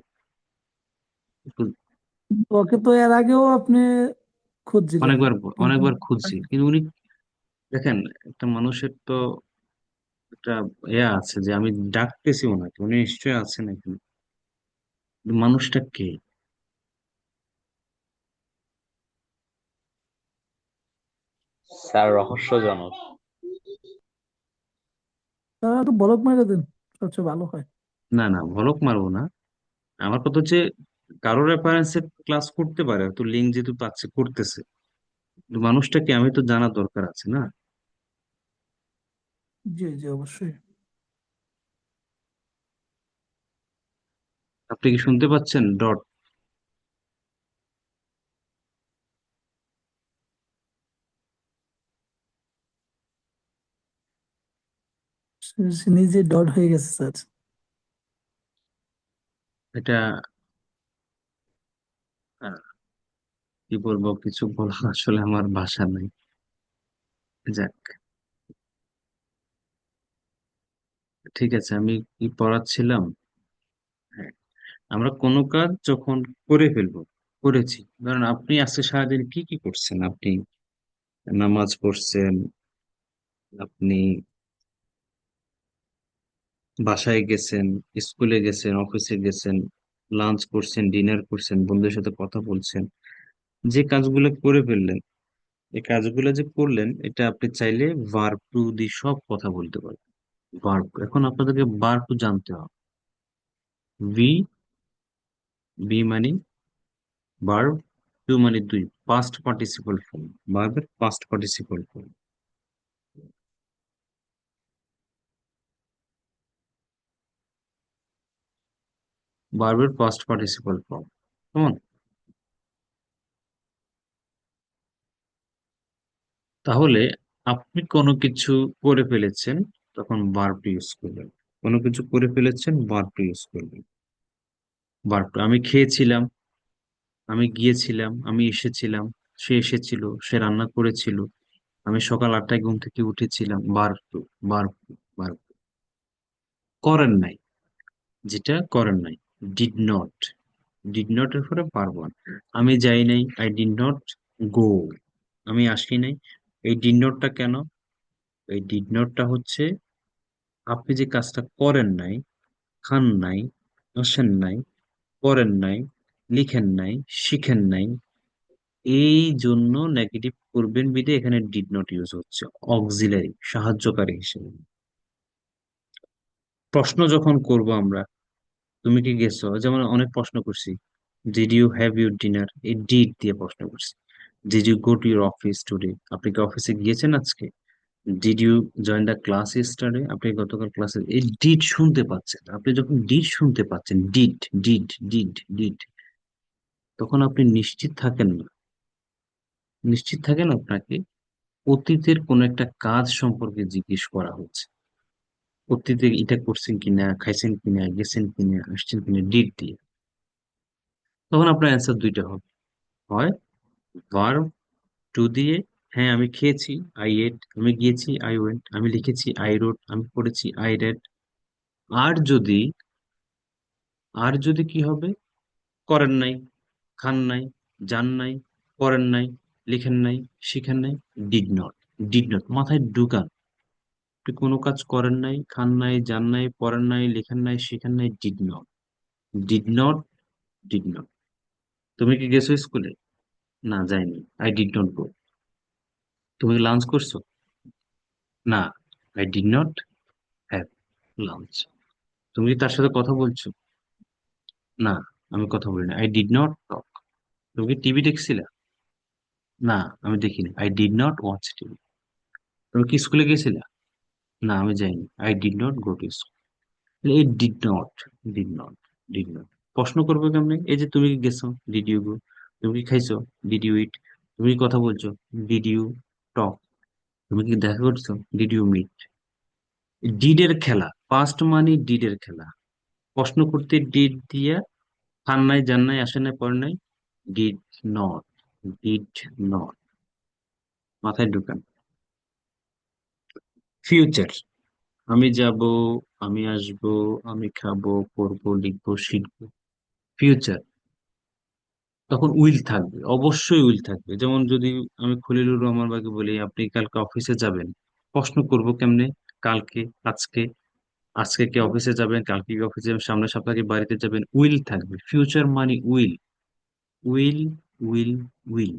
একটু- ওকে তো এর আগেও আপনি খুঁজছিলেন অনেকবার কিন্তু অনেকবার খুঁজছি, কিন্তু উনি দেখেন, একটা মানুষের তো একটা ইয়া আছে যে আমি ডাকতেছি ওনাকে, উনি নিশ্চয়ই আছেন এখানে, কিন্তু মানুষটা কে? স্যার রহস্যজনক। তারা একটু বলক মেরে দেন, সবচেয়ে ভালো হয়। না না, ভলক মারবো না। আমার কথা হচ্ছে, কারো রেফারেন্সে ক্লাস করতে পারে, তো লিঙ্ক যেহেতু পাচ্ছে করতেছে, কিন্তু মানুষটাকে আমি তো জানার দরকার আছে না? জি জি, অবশ্যই। আপনি কি শুনতে পাচ্ছেন? ডট। সে নিজে ডট হয়ে গেছে স্যার। এটা আহ, কি বলবো, কিছু বলা আসলে আমার ভাষা নাই। যাক, ঠিক আছে, আমি কি পড়াচ্ছিলাম? হ্যাঁ, আমরা কোনো কাজ যখন করে ফেলবো, করেছি, ধরেন আপনি আজকে সারাদিন কি কি করছেন? আপনি নামাজ পড়ছেন, আপনি বাসায় গেছেন, স্কুলে গেছেন, অফিসে গেছেন, লাঞ্চ করছেন, ডিনার করছেন, বন্ধুদের সাথে কথা বলছেন, যে কাজগুলো করে ফেললেন, এই কাজগুলো যে করলেন, এটা আপনি চাইলে ভার্ব টু দিয়ে সব কথা বলতে পারবেন। ভার্ব, এখন আপনাদেরকে ভার্ব টু জানতে হবে। ভি, বি মানে ভার্ব, টু মানে দুই, পাস্ট পার্টিসিপল ফর্ম, ভার্বের পাস্ট পার্টিসিপল ফর্ম। ভার্বের পাস্ট পার্টিসিপল ফর্ম, কেমন? তাহলে আপনি কোনো কিছু করে ফেলেছেন, তখন ভার্ব ইউজ করবেন। কোনো কিছু করে ফেলেছেন, ভার্ব ইউজ করবেন। ভার্ব, আমি খেয়েছিলাম, আমি গিয়েছিলাম, আমি এসেছিলাম, সে এসেছিল, সে রান্না করেছিল, আমি সকাল 8টায় ঘুম থেকে উঠেছিলাম, verb two, verb two, verb. করেন নাই, যেটা করেন নাই, ডিড নট, ডিড নট এর পরে ভার্ব ওয়ান। আমি যাই নাই, আই ডিড নট গো, আমি আসি নাই। এই ডিড নটটা কেন? এই ডিড নটটা হচ্ছে আপনি যে কাজটা করেন নাই, খান নাই, আসেন নাই, পড়েন নাই, লিখেন নাই, শিখেন নাই, এই জন্য নেগেটিভ করবেন বিধে এখানে ডিড নট ইউজ হচ্ছে, অক্সিলারি, সাহায্যকারী হিসেবে। প্রশ্ন যখন করব আমরা, তুমি কি গেছো, যেমন অনেক প্রশ্ন করছি, did you have your dinner, এই ডিড দিয়ে প্রশ্ন করছি। Did you go to your office today, আপনি কি অফিসে গিয়েছেন আজকে? Did you join the class yesterday, আপনি গতকাল ক্লাসে, এই ডিড শুনতে পাচ্ছেন, আপনি যখন ডিড শুনতে পাচ্ছেন, ডিড ডিড ডিড ডিড, তখন আপনি নিশ্চিত থাকেন না, নিশ্চিত থাকেন আপনাকে অতীতের কোন একটা কাজ সম্পর্কে জিজ্ঞেস করা হচ্ছে, অতীতে এটা করছেন কিনা, খাইছেন কিনা, গেছেন কিনা, আসছেন কিনা, ডিড দিয়ে। তখন আপনার অ্যান্সার দুইটা হবে, হয় ভার্ব টু দিয়ে, হ্যাঁ আমি খেয়েছি, আই এট, আমি গিয়েছি, আই ওয়েন্ট, আমি লিখেছি, আই রোট, আমি পড়েছি, আই রেড। আর যদি, আর যদি কি হবে, করেন নাই, খান নাই, যান নাই, পড়েন নাই, লিখেন নাই, শিখেন নাই, ডিড নট। ডিড নট মাথায় ঢুকান, আপনি কোনো কাজ করেন নাই, খান নাই, যান নাই, পড়েন নাই, লেখেন নাই, শিখেন নাই, did not, did not, did not. তুমি কি গেছো স্কুলে? না, যাইনি, আই ডিড নট গো। তুমি কি লাঞ্চ করছো? না, I did not have lunch. তুমি কি তার সাথে কথা বলছো? না, আমি কথা বলিনি, আই ডিড নট টক। তুমি কি টিভি দেখছিলা? না, আমি দেখিনি, I did not watch TV. তুমি কি স্কুলে গেছিলা? না, আমি যাইনি, I did not go to school. এই did not, did not, did not. প্রশ্ন করবো কেমনে? এই যে তুমি কি গেছো, ডিড ইউ গো? তুমি কি খাইছো, ডিড ইউ ইট? তুমি কি কথা বলছো, ডিড ইউ টক? তুমি কি দেখা করছো, ডিড ইউ মিট? ডিডের খেলা, পাস্ট মানে ডিডের খেলা। প্রশ্ন করতে ডিড দিয়া, খান নাই, যান নাই, আসে নাই, পড়ে নাই, ডিড নট, ডিড নট, মাথায় ঢুকান। ফিউচার, আমি যাব, আমি আসবো, আমি খাবো, পড়বো, লিখবো, শিখবো, ফিউচার। তখন উইল থাকবে, অবশ্যই উইল থাকবে। যেমন যদি আমি খলিলুর রহমান ভাইকে বলি আপনি কালকে অফিসে যাবেন, প্রশ্ন করব কেমনে? কালকে, আজকে, আজকে কি অফিসে যাবেন, কালকে কি অফিসে যাবেন, সামনের সপ্তাহে কি বাড়িতে যাবেন, উইল থাকবে। ফিউচার মানে will, will, will, will,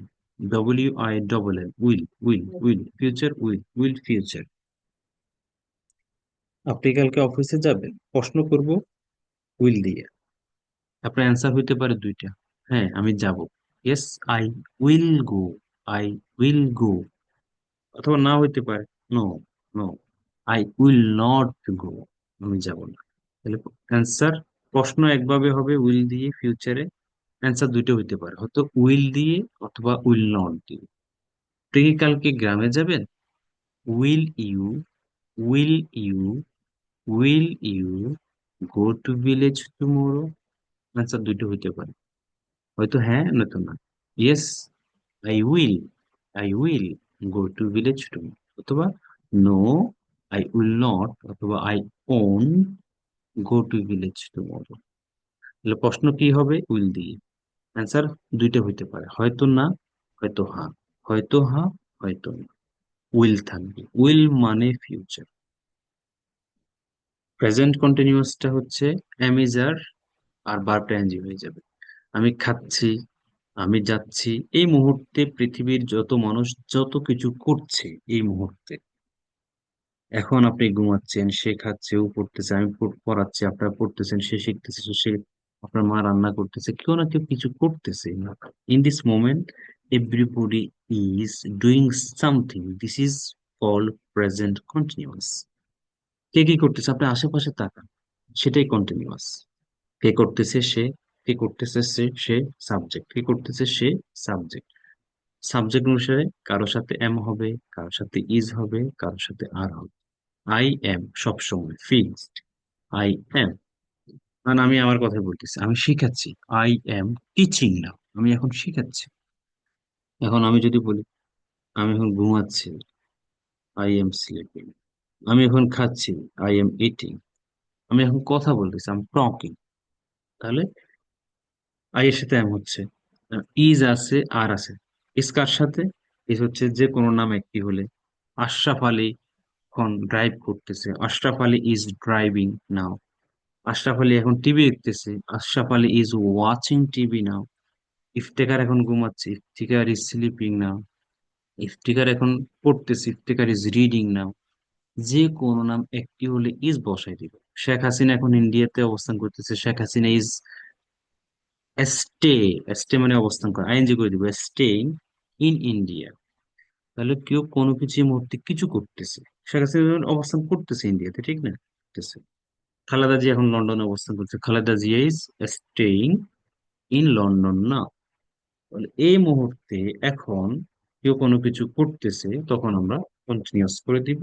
WILL, will, will, will, future, will, will, future. আপনি কালকে অফিসে যাবেন, প্রশ্ন করব উইল দিয়ে। আপনার অ্যান্সার হইতে পারে দুইটা, হ্যাঁ আমি যাব, yes I will go, I will go. অথবা না হইতে পারে, no, no, I will not go, আমি যাব না। তাহলে অ্যান্সার, প্রশ্ন একভাবে হবে উইল দিয়ে ফিউচারে, অ্যান্সার দুইটা হইতে পারে, হয়তো উইল দিয়ে অথবা উইল নট দিয়ে। আপনি কি কালকে গ্রামে যাবেন? Will you, will you, will you go to village tomorrow? Answer দুইটা হইতে পারে, হয়তো হ্যাঁ নয়তো না। Yes I will, I will go to village tomorrow, অথবা নো আই উইল নট, অথবা I won't go to village tomorrow. তাহলে প্রশ্ন কি হবে? উইল দিয়ে। অ্যান্সার দুইটা হইতে পারে, হয়তো না, হয়তো হ্যাঁ, হয়তো হ্যাঁ, হয়তো না। উইল থাকবে, উইল মানে ফিউচার। প্রেজেন্ট কন্টিনিউয়াসটা হচ্ছে অ্যামিজার আর ভার্বটা এনজি হয়ে যাবে। আমি খাচ্ছি, আমি যাচ্ছি, এই মুহূর্তে পৃথিবীর যত মানুষ যত কিছু করছে এই মুহূর্তে। এখন আপনি ঘুমাচ্ছেন, সে খাচ্ছে, ও পড়তেছে, আমি পড়াচ্ছি, আপনারা পড়তেছেন, সে শিখতেছে, সে, আপনার মা রান্না করতেছে, কেউ না কেউ কিছু করতেছে। In this moment everybody is doing something, this is called present continuous. কে কি করতেছে আপনি আশেপাশে তাকান, সেটাই কন্টিনিউয়াস। কে করতেছে? সে। কে করতেছে? সে সাবজেক্ট। কে করতেছে? সে সাবজেক্ট। সাবজেক্ট অনুসারে কারোর সাথে এম হবে, কারোর সাথে ইজ হবে, কারোর সাথে আর হবে। আই এম সবসময় ফিক্সড, আই এম। মানে আমি আমার কথা বলতেছি, আমি শিখাচ্ছি, আই এম টিচিং নাও, আমি এখন শিখাচ্ছি। এখন আমি যদি বলি আমি এখন ঘুমাচ্ছি, আই এম স্লিপিং। আমি এখন খাচ্ছি, আই এম ইটিং। আমি এখন কথা বলতেছি, আই এম টকিং। তাহলে আই এর সাথে এম হচ্ছে, ইজ আছে, আর আছে। ইজ কার সাথে? ইজ হচ্ছে যে কোনো নাম একটি হলে। আশরাফ আলী এখন ড্রাইভ করতেছে, আশরাফ আলী ইজ ড্রাইভিং নাও। আশরাফ আলী এখন টিভি দেখতেছে, Ashraf Ali is watching TV নাও। ইফতেখার এখন ঘুমাচ্ছে, Iftikhar is sleeping now. Iftikhar এখন পড়তেছে, ইফতিকার ইজ রিডিং নাও। যে কোনো নাম একটি হলে ইজ বসাই দিবে। শেখ হাসিনা এখন ইন্ডিয়াতে অবস্থান করতেছে, Sheikh Hasina is stay, stay মানে অবস্থান করা, আইএনজি করে দিব, স্টেইং ইন ইন্ডিয়া। তাহলে কেউ কোনো কিছু এই মুহূর্তে কিছু করতেছে, শেখ হাসিনা অবস্থান করতেছে ইন্ডিয়াতে, ঠিক না? করতেছে। খালেদা জিয়া এখন লন্ডনে অবস্থান করছে, Khaleda Zia is staying in London না। তাহলে এই মুহূর্তে এখন কেউ কোনো কিছু করতেছে, তখন আমরা কন্টিনিউয়াস করে দিব।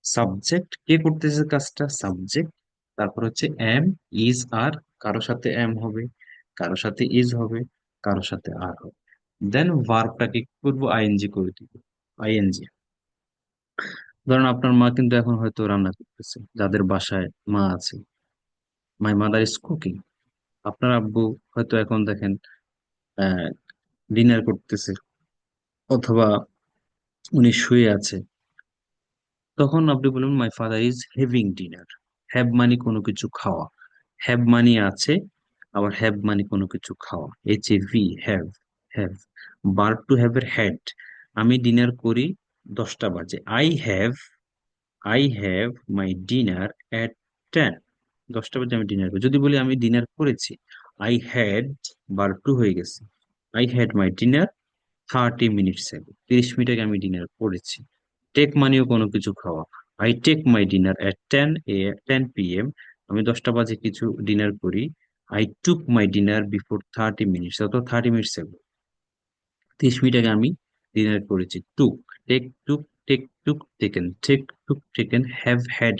সাবজেক্ট, কে করতেছে কাজটা? সাবজেক্ট। তারপর হচ্ছে এম, ইজ, আর, কারো সাথে এম হবে, কারো সাথে ইজ হবে, কারো সাথে আর হবে। দেন ভার্বটাকে কি করবো? আইএনজি করে দিব, আইএনজি। ধরুন আপনার মা কিন্তু এখন হয়তো রান্না করতেছে, যাদের বাসায় মা আছে, মাই মাদার ইজ কুকিং। আপনার আব্বু হয়তো এখন দেখেন ডিনার করতেছে, অথবা উনি শুয়ে আছে, তখন আপনি বলবেন my father is having dinner. Have মানে কোনো কিছু খাওয়া, হ্যাভ মানে আছে, আবার হ্যাভ মানে কোনো কিছু খাওয়া, HAV, have, have. Verb to have এর হেড, আমি ডিনার করি 10টা বাজে, I have my dinner at 10, 10টা বাজে আমি ডিনার করি। যদি বলি আমি ডিনার করেছি, আই হ্যাড, ভার্ব টু হয়ে গেছে, I had my dinner 30 minutes আগে, 30 মিনিট আগে আমি ডিনার করেছি। টেক মানেও কোনো কিছু খাওয়া, I take my dinner at 10 PM, আমি 10টা বাজে কিছু ডিনার করি। I took my dinner before 30 minutes, অথবা 30 মিনিটস আগে, 30 মিনিট আগে আমি ডিনার করেছি। Took, took, took, taken, took, taken, have had,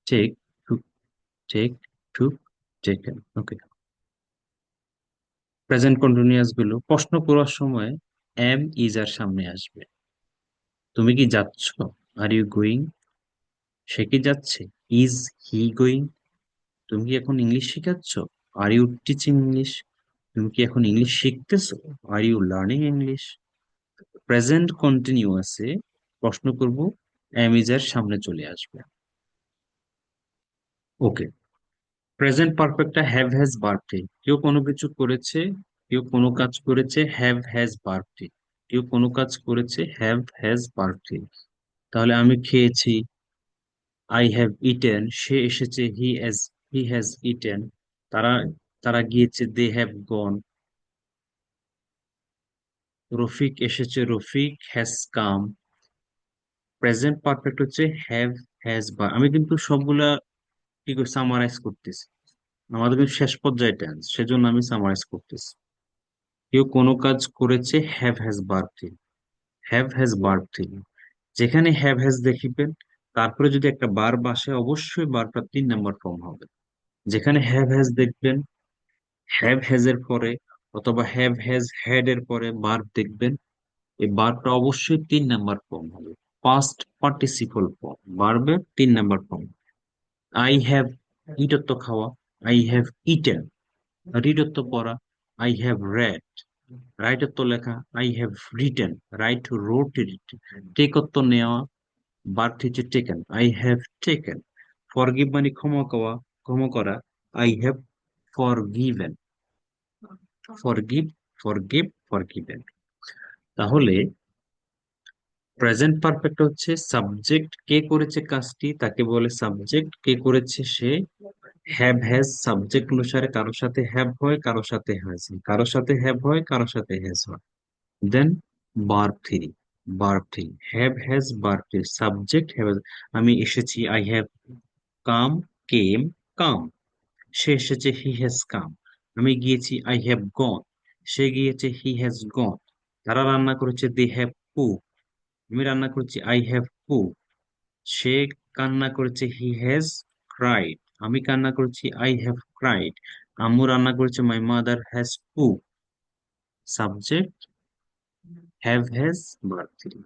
take, took, took, taken. Okay. Present continuous গুলো প্রশ্ন করার সময় এম, ইজ আর সামনে আসবে। তুমি কি যাচ্ছ? Are you going? সে কি যাচ্ছে? Is he going? তুমি কি এখন ইংলিশ শেখাচ্ছ? Are you teaching English? তুমি কি এখন ইংলিশ শিখতেছো? Are you learning English? Present কন্টিনিউয়াসে প্রশ্ন করব, এম ইজ এর সামনে চলে আসবে। ওকে, প্রেজেন্ট পারফেক্টটা হ্যাভ হ্যাজ বার্থডে। কেউ কোনো কিছু করেছে, কেউ কোনো কাজ করেছে, হ্যাভ হ্যাজ বার্থডে। কেউ কোনো কাজ করেছে, হ্যাভ হ্যাজ বার্থডে। তাহলে আমি খেয়েছি, আই হ্যাভ ইটেন। সে এসেছে, হি হ্যাজ ইটেন। তারা তারা গিয়েছে, দে হ্যাভ গন। রফিক এসেছে, Rafiq has come. Present perfect হচ্ছে হ্যাভ হ্যাজ বা। আমি কিন্তু সবগুলা কি করে সামারাইজ করতেছি, আমাদের কিন্তু শেষ পর্যায়ে টেন্স, সেজন্য আমি সামারাইজ করতেছি। কেউ কোনো কাজ করেছে, have has birthday. Have has birthday, যেখানে হ্যাভ হ্যাজ দেখিবেন তারপরে যদি একটা বার আসে, অবশ্যই বারটা 3 নাম্বার ফর্ম হবে। যেখানে হ্যাভ হ্যাজ দেখবেন, হ্যাভ হ্যাজ এর পরে অথবা হ্যাভ হ্যাজ হ্যাড এর পরে ভার্ব দেখবেন, এই ভার্বটা অবশ্যই 3 নাম্বার ফর্ম হবে। পাস্ট পার্টিসিপল ফর্ম, ভার্বের 3 নাম্বার ফর্ম। আই হ্যাভ, ইটত্ব খাওয়া, আই হ্যাভ ইটেন। রিডত্ব পড়া, আই হ্যাভ রেড। রাইটত্ব লেখা, I have written. Write wrote it. টেকত্ব নেওয়া, বার্থ হচ্ছে taken, I have taken. Forgive মানে ক্ষমা করা, I have forgiven. Forgive, forgive, forgiven. তাহলে প্রেজেন্ট পারফেক্ট হচ্ছে সাবজেক্ট, কে করেছে কাজটি তাকে বলে সাবজেক্ট, কে করেছে সে। হ্যাভ হ্যাজ সাবজেক্ট অনুসারে কারোর সাথে হ্যাভ হয়, কারোর সাথে হ্যাজ, কারোর সাথে হ্যাভ হয়, কারোর সাথে হ্যাজ হয়। Then verb three, verb three have has verb three, subject have. আমি এসেছি, আই হ্যাভ কাম, কেম, কাম। সে এসেছে, হি হ্যাজ কাম। আমি গিয়েছি, আই হ্যাভ গন। সে গিয়েছে, হি হ্যাজ গন। তারা রান্না করেছে, দে হ্যাভ কুক। আমি রান্না করেছি, আই হ্যাভ কুক। সে কান্না করেছে, হি হ্যাজ ক্রাইড। আমি কান্না করেছি, আই হ্যাভ ক্রাইড। আম্মু রান্না করেছে, মাই mother has cook. Subject have has verb three.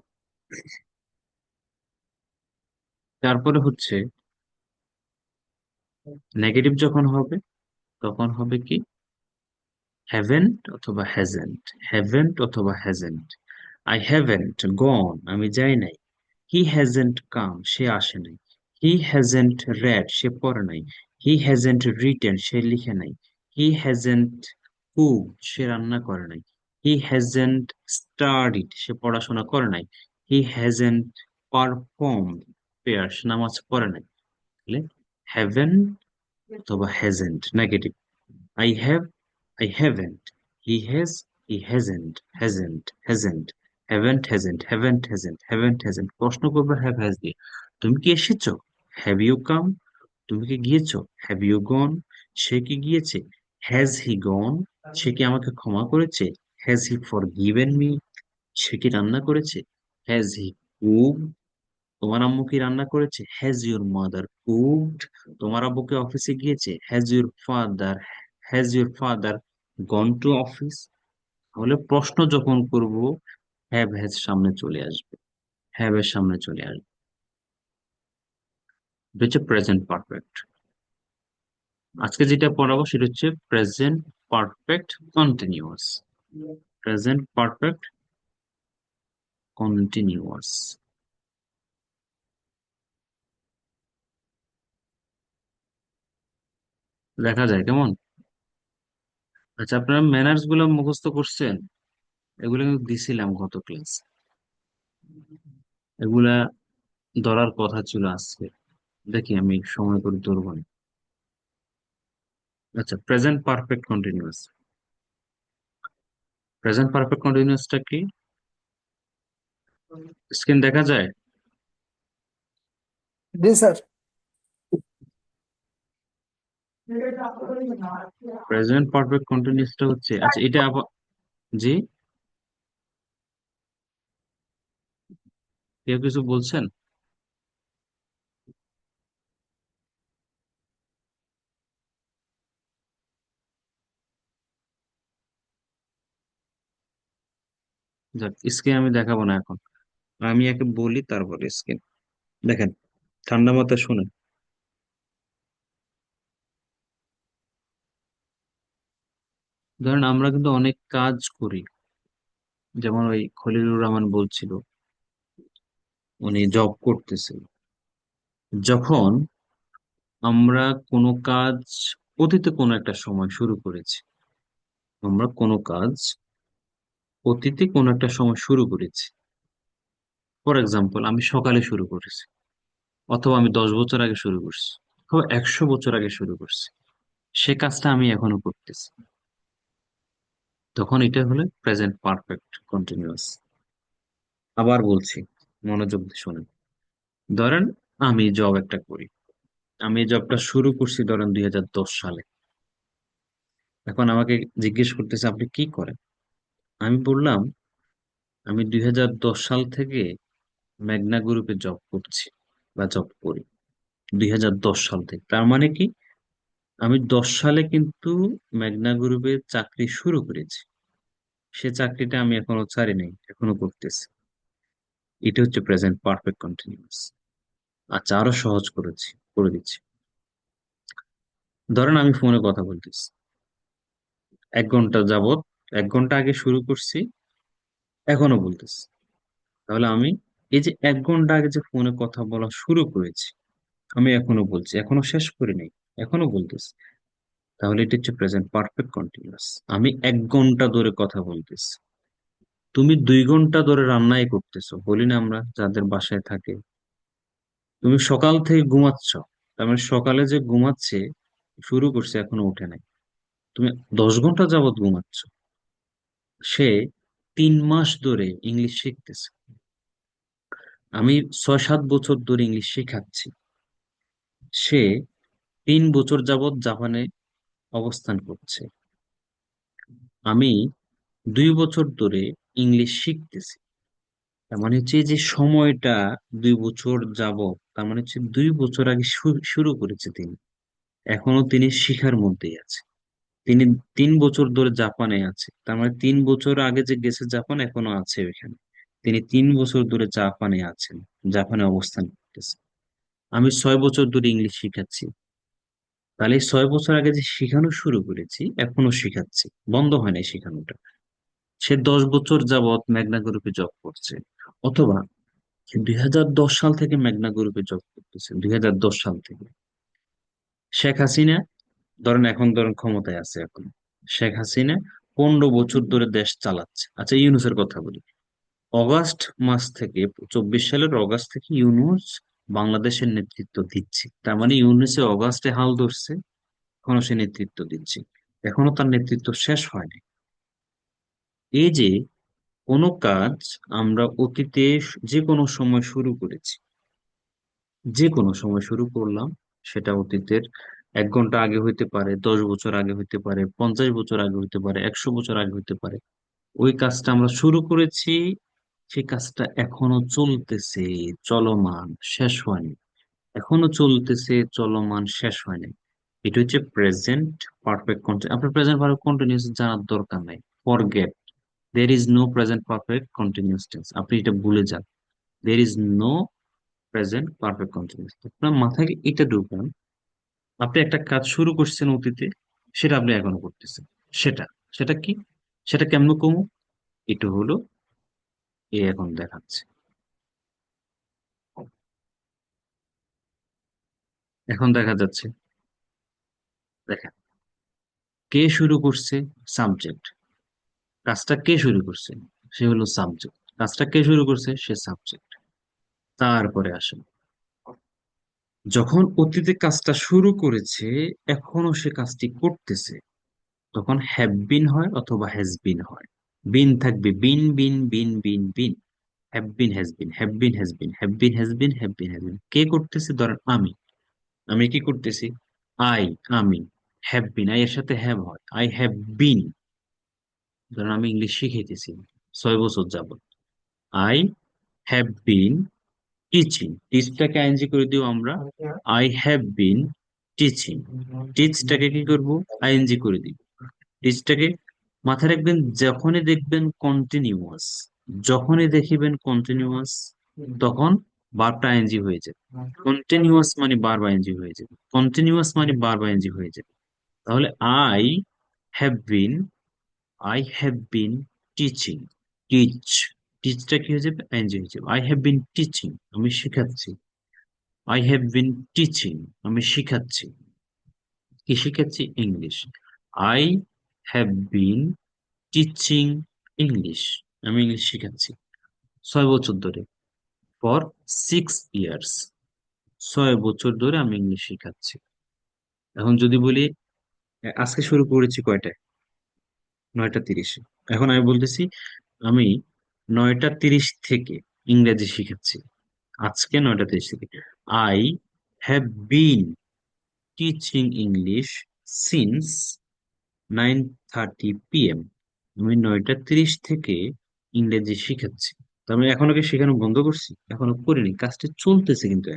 তারপরে হচ্ছে নেগেটিভ যখন হবে, তখন হবে কি হ্যাভেন্ট অথবা হ্যাজেন্ট, হ্যাভেন্ট অথবা হ্যাজেন্ট। আই হ্যাভেন্ট গন, আমি যাই নাই। হি হ্যাজেন্ট কাম, সে আসে নাই। হি হ্যাজেন্ট রেড, সে পড়ে নাই। হি হ্যাজেন্ট রিটেন, সে লিখে নাই। হি হ্যাজেন্ট কুক, সে রান্না করে নাই। হি হ্যাজেন্ট স্টাডিড, সে পড়াশোনা করে নাই। হি হ্যাজেন্ট পারফর্ম প্রেয়ার, সে নামাজ পড়ে নাই। তাহলে হ্যাভেন অথবা hasn't negative. I have, I haven't. He has, he hasn't. Haven't, hasn't. প্রশ্ন করবে have has দিয়ে। তুমি কি এসেছো? Have you come? তুমি কি গিয়েছো? Have you gone? সে কি গিয়েছে? Has he gone? সে কি আমাকে ক্ষমা করেছে? Has he forgiven me? সে কি রান্না করেছে? Has he cooked? তোমার আম্মু কি রান্না করেছে? Has your mother cooked? তোমার আব্বু কি অফিসে গিয়েছে? Has your father gone to office? তাহলে প্রশ্ন যখন করব, হ্যাভ হ্যাজ সামনে চলে আসবে, হ্যাভ এর সামনে চলে আসবে। এটা হচ্ছে প্রেজেন্ট পারফেক্ট। আজকে যেটা পড়াবো সেটা হচ্ছে present perfect continuous. Present perfect continuous দেখা যায় কেমন। আচ্ছা, আপনারা ম্যানার্স গুলো মুখস্থ করছেন? এগুলো কিন্তু দিছিলাম গত ক্লাস, এগুলা ধরার কথা ছিল আজকে। দেখি আমি সময় করে ধরবো না। আচ্ছা, present perfect continuous. Present perfect কন্টিনিউয়াসটা কি? স্ক্রিন দেখা যায়? জি স্যার। প্রেজেন্ট পারফেক্ট কন্টিনিউয়াসটা হচ্ছে, আচ্ছা এটা আবার, জি কেউ কিছু বলছেন? যাক, স্ক্রিন আমি দেখাবো না এখন, আমি একে বলি তারপরে স্ক্রিন দেখেন, ঠান্ডা মাথায় শুনেন। ধরেন আমরা কিন্তু অনেক কাজ করি, যেমন ওই খলিলুর রহমান বলছিল উনি জব করতেছে। যখন আমরা কোনো কাজ অতীতে কোনো একটা সময় শুরু করেছি, আমরা কোনো কাজ অতীতে কোনো একটা সময় শুরু করেছি, ফর এক্সাম্পল আমি সকালে শুরু করেছি, অথবা আমি 10 বছর আগে শুরু করছি, অথবা 100 বছর আগে শুরু করছি, সে কাজটা আমি এখনো করতেছি, তখন এটা হলো প্রেজেন্ট পারফেক্ট কন্টিনিউয়াস। আবার বলছি, মনোযোগ দিয়ে শোনেন। ধরেন আমি জব একটা করি, আমি এই জবটা শুরু করছি ধরেন 2010 সালে। এখন আমাকে জিজ্ঞেস করতেছে আপনি কি করেন, আমি বললাম আমি 2010 সাল থেকে মেঘনা গ্রুপে জব করছি বা জব করি। 2010 সাল থেকে, তার মানে কি আমি 10 সালে কিন্তু মেঘনা গ্রুপে চাকরি শুরু করেছি, সে চাকরিটা আমি এখনো ছাড়ি নাই, এখনো করতেছি। এটা হচ্ছে প্রেজেন্ট পারফেক্ট কন্টিনিউয়াস। আচ্ছা, আরো সহজ করে দিচ্ছি। ধরেন আমি ফোনে কথা বলতেছি 1 ঘন্টা যাবত, 1 ঘন্টা আগে শুরু করছি, এখনো বলতেছি। তাহলে আমি এই যে 1 ঘন্টা আগে যে ফোনে কথা বলা শুরু করেছি, আমি এখনো বলছি, এখনো শেষ করি নাই, এখনো বলতেছি। তাহলে এটা হচ্ছে প্রেজেন্ট পারফেক্ট কন্টিনিউয়াস। আমি 1 ঘন্টা ধরে কথা বলতেছি, তুমি 2 ঘন্টা ধরে রান্নাই করতেছো, বলি না আমরা যাদের বাসায় থাকে। তুমি সকাল থেকে ঘুমাচ্ছ, তার মানে সকালে যে ঘুমাচ্ছে শুরু করছে এখনো উঠে নাই, তুমি 10 ঘন্টা যাবত ঘুমাচ্ছ। সে 3 মাস ধরে ইংলিশ শিখতেছে, আমি 6-7 বছর ধরে ইংলিশ শেখাচ্ছি, সে 3 বছর যাবত জাপানে অবস্থান করছে, আমি 2 বছর ধরে ইংলিশ শিখতেছি। তার মানে হচ্ছে যে সময়টা 2 বছর যাবত, তার মানে হচ্ছে 2 বছর আগে শুরু করেছে তিনি, এখনো তিনি শিখার মধ্যেই আছে। তিনি 3 বছর ধরে জাপানে আছে, তার মানে 3 বছর আগে যে গেছে জাপান, এখনো আছে ওইখানে। তিনি 3 বছর ধরে জাপানে আছেন, জাপানে অবস্থান করতেছে। আমি 6 বছর ধরে ইংলিশ শিখাচ্ছি, তাহলে এই 6 বছর আগে যে শেখানো শুরু করেছি এখনো শিখাচ্ছি, বন্ধ হয় না শেখানোটা। সে 10 বছর যাবৎ মেঘনা গ্রুপে জব করছে, অথবা 2010 সাল থেকে মেঘনা গ্রুপে জব করতেছে, 2010 সাল থেকে। শেখ হাসিনা ধরেন ক্ষমতায় আছে এখন, শেখ হাসিনা 15 বছর ধরে দেশ চালাচ্ছে। আচ্ছা, ইউনূসের কথা বলি। অগাস্ট মাস থেকে, 24 সালের অগাস্ট থেকে ইউনূস বাংলাদেশের নেতৃত্ব দিচ্ছে, তার মানে ইউনূসে অগাস্টে হাল ধরছে, এখনো সে নেতৃত্ব দিচ্ছে, এখনো তার নেতৃত্ব শেষ হয়নি। এই যে কোনো কাজ আমরা অতীতে যে কোনো সময় শুরু করেছি, যে কোনো সময় শুরু করলাম, সেটা অতীতের 1 ঘন্টা আগে হইতে পারে, 10 বছর আগে হইতে পারে, 50 বছর আগে হইতে পারে, 100 বছর আগে হইতে পারে। ওই কাজটা আমরা শুরু করেছি, সেই কাজটা এখনো চলতেছে, চলমান, শেষ হয়নি, এখনো চলতেছে, চলমান, শেষ হয়নি। এটা হচ্ছে প্রেজেন্ট পারফেক্ট কন্টিনিউয়াস। আপনার প্রেজেন্ট পারফেক্ট কন্টিনিউয়াস জানার দরকার নাই, forget, there is no present perfect continuous tense, আপনি এটা ভুলে যান। There is no present perfect continuous. আপনার মাথায় এটা ঢুকান, আপনি একটা কাজ শুরু করছেন অতীতে, সেটা আপনি এখনো করতেছেন। সেটা সেটা কি, সেটা কেমন কমু, এটা হলো এখন দেখাচ্ছে। এখন দেখা যাচ্ছে, দেখেন, কে শুরু করছে, সাবজেক্ট। কাজটা কে শুরু করছে, সে হলো সাবজেক্ট। কাজটা কে শুরু করছে, সে সাবজেক্ট। তারপরে আসেন, যখন অতীতে কাজটা শুরু করেছে, এখনো সে কাজটি করতেছে, তখন হ্যাভ বিন হয় অথবা হ্যাজ বিন হয়। বিন থাকবে, been been been been been, have been has been, have been has been, have been has been, have been has been. কে করতেছে, ধরেন আমি, আমি কি করতেছি, আই, আমি। হ্যাভ বিন, আই এর সাথে হ্যাভ হয়, আই হ্যাভ বিন। ধরেন আমি ইংলিশ শিখাইতেছি 6 বছর যাবত, আই হ্যাভ বিন টিচিং। টিচটাকে আইএনজি করে দিও আমরা, আই হ্যাভ বিন টিচিং। টিচটাকে কি করব, আইএনজি করে দিব। টিচটাকে মাথায় রাখবেন, যখনই দেখবেন কন্টিনিউয়াস, যখনই দেখিবেন কন্টিনিউয়াস, তখন ভার্বটা আইএনজি হয়ে যাবে। কন্টিনিউয়াস মানে ভার্ব আইএনজি হয়ে যাবে, কন্টিনিউয়াস মানে ভার্ব আইএনজি হয়ে যাবে। তাহলে I have been I have been teaching. Teach, টিচটা কি হয়ে যাবে? আইএনজি হয়ে যাবে। আই হ্যাভ বিন টিচিং, আমি শেখাচ্ছি। আই হ্যাভ বিন টিচিং, আমি শিখাচ্ছি। কি শিখাচ্ছি? English. I have been teaching English, আমি ইংলিশ শিখাচ্ছি 6 বছর ধরে। ফর 6 ইয়ার্স, 6 বছর ধরে আমি ইংলিশ শিখাচ্ছি। এখন যদি বলি আজকে শুরু করেছি কয়টায়? 9টা 30-এ। এখন আমি বলতেছি আমি 9টা 30 থেকে ইংরেজি শিখাচ্ছি, আজকে 9টা 30 থেকে। I have been teaching English since 9:30 PM। আমি 9টা 30 থেকে ইংরেজি শিখাচ্ছি। তো আমি এখনো কি শেখানো বন্ধ করছি? এখনো করিনি, কাজটা চলতেছে কিন্তু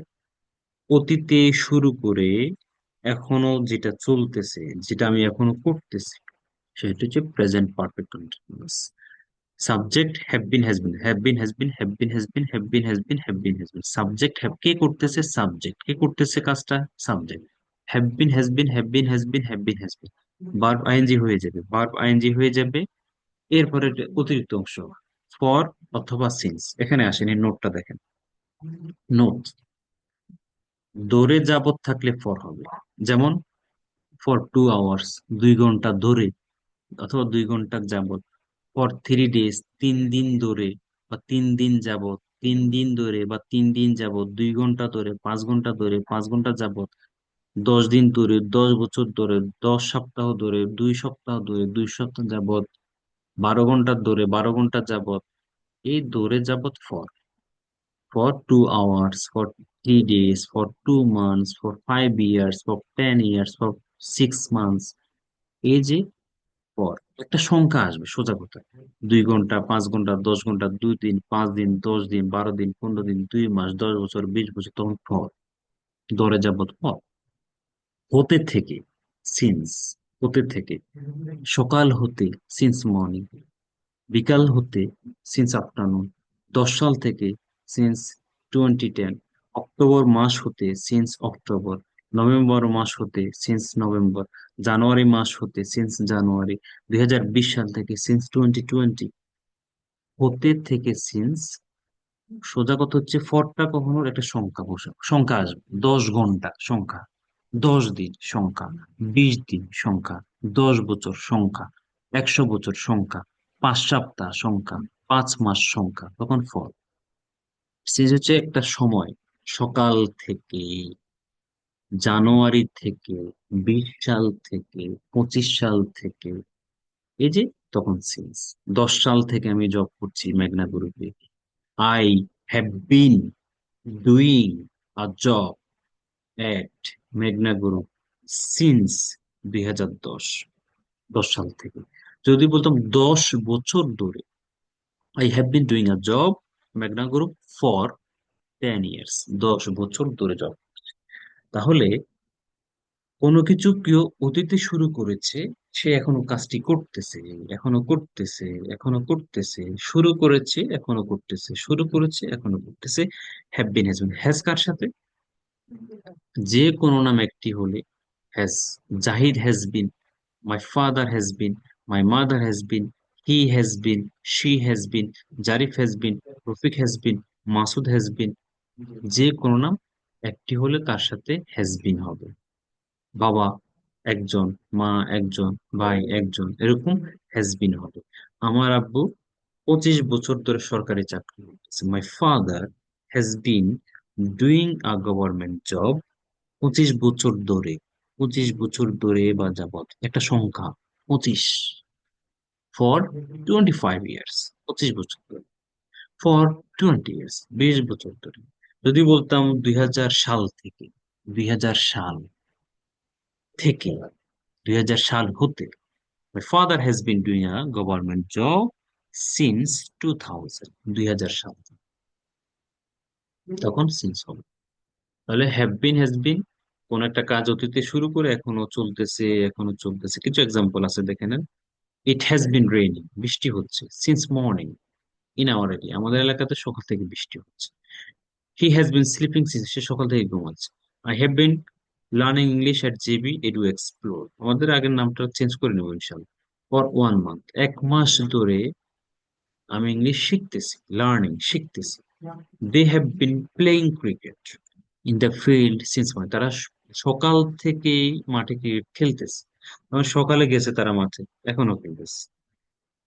অতীতে শুরু করে এখনো যেটা চলতেছে, যেটা আমি এখনো করতেছি, সেটা হচ্ছে present perfect continuous. Subject have been, has been, have been, has been, have been, has been, have been, has been, have been, has been. Subject have, কে করতেছে? সাবজেক্ট। কে করতেছে কাজটা? Subject. Have been, has been, have been, has been, have been, has been. Verb ING হয়ে যাবে, verb ING হয়ে যাবে। এরপরে একটা অতিরিক্ত অংশ ফর অথবা সিন্স। এখানে আসেন, এই নোটটা দেখেন। নোট ধরে যাবত থাকলে ফর হবে, যেমন ফর 2 আওয়ার্স, 2 ঘন্টা ধরে অথবা 2 ঘন্টা যাবত। ফর 3 ডেজ, 3 দিন ধরে বা 3 দিন যাবত, 3 দিন ধরে বা 3 দিন যাবত, 2 ঘন্টা ধরে, 5 ঘন্টা ধরে, 5 ঘন্টা যাবত, 10 দিন ধরে, 10 বছর ধরে, 10 সপ্তাহ ধরে, 2 সপ্তাহ ধরে, 2 সপ্তাহ যাবত, 12 ঘন্টা ধরে, 12 ঘন্টা যাবত। এই ধরে যাবত for. For 2 hours, for 3 days, for 2 months, for 5 years, for 10 years, for 6 months। এই যে পর একটা সংখ্যা আসবে, সোজা কথা। 2 ঘন্টা, 5 ঘন্টা, 10 ঘন্টা, 2 দিন, 5 দিন, 10 দিন, 12 দিন, 15 দিন, 2 মাস, 10 বছর, 20 বছর, তখন পর। ধরে যাবত পর। হতে থেকে, সিন্স। হতে থেকে, সকাল হতে, সিন্স মর্নিং। বিকাল হতে, সিন্স আফটারনুন। 10 সাল থেকে, সিন্স 2010। অক্টোবর মাস হতে, সিন্স অক্টোবর। নভেম্বর মাস হতে, সিন্স নভেম্বর। জানুয়ারি মাস হতে, সিন্স জানুয়ারি। 2020 সাল থেকে, সিন্স 2020। হতে থেকে সিন্স। সোজা কথা হচ্ছে ফরটা কখনো একটা সংখ্যা বসে, সংখ্যা আসবে। 10 ঘন্টা সংখ্যা, 10 দিন সংখ্যা, 20 দিন সংখ্যা, 10 বছর সংখ্যা, 100 বছর সংখ্যা, 5 সপ্তাহ সংখ্যা, 5 মাস সংখ্যা, তখন ফর। সিরিজ হচ্ছে একটা সময়, সকাল থেকে, জানুয়ারি থেকে, 20 সাল থেকে, 25 সাল থেকে। এই যে তখন সিন্স। 10 সাল থেকে আমি জব করছি মেঘনা গ্রুপে। I have been doing a job at মেঘনা গ্রুপ সিন্স 2010। 10 সাল থেকে। যদি বলতাম 10 বছর ধরে, I have been doing a job মেঘনা গ্রুপ ফর 10 ইয়ার্স। 10 বছর ধরে জব। তাহলে কোনো কিছু কেউ অতীতে শুরু করেছে, সে এখনো কাজটি করতেছে, এখনো করতেছে, এখনো করতেছে। শুরু করেছে, এখনো করতেছে, শুরু করেছে, এখনো করতেছে। Have been, has been. Has কার সাথে? যে কোনো নাম একটি হলে has. Zahid has been, my father has been, my mother has been, he has been, she has been, Zarif has been, Rafiq has been, Masud has been. যে কোনো নাম একটি হলে তার সাথে হ্যাজ বিন হবে। বাবা একজন, মা একজন, ভাই একজন, এরকম হ্যাজ বিন হবে। আমার আব্বু 25 বছর ধরে সরকারি চাকরি করতেছে। মাই father has bin doing a government job 25 বছর ধরে। 25 বছর ধরে বা যাবত একটা সংখ্যা 25। ফর 25 ইয়ার্স, 25 বছর ধরে। ফর 20 ইয়ার্স, 20 বছর ধরে। যদি বলতাম 2000 সাল থেকে, 2000 সাল থেকে, 2000 সাল হতে। My father has been doing a government job since 2000, 2000 সাল থেকে। তখন সিন্স হবে। তাহলে হ্যাভ বিন, হ্যাজ বিন কোন একটা কাজ অতীতে শুরু করে এখনো চলতেছে, এখনো চলতেছে। কিছু এক্সাম্পল আছে দেখে নেন। ইট হ্যাজ বিন রেইনিং, বৃষ্টি হচ্ছে, since morning in our area, আমাদের এলাকাতে সকাল থেকে বৃষ্টি হচ্ছে। He has been sleeping since, সে সকাল থেকে ঘুমাচ্ছে। I have been learning English at JB Edu Explore, আমাদের আগের নামটা চেঞ্জ করে নেবো ইনশাল্লাহ। ফর 1 মান্থ, 1 মাস ধরে আমি ইংলিশ শিখতেছি, লার্নিং শিখতেছি। They have been playing cricket in the field since morning, তারা সকাল থেকেই মাঠে ক্রিকেট খেলতেছে। মানে সকালে গেছে তারা মাঠে, এখনো খেলতেছে।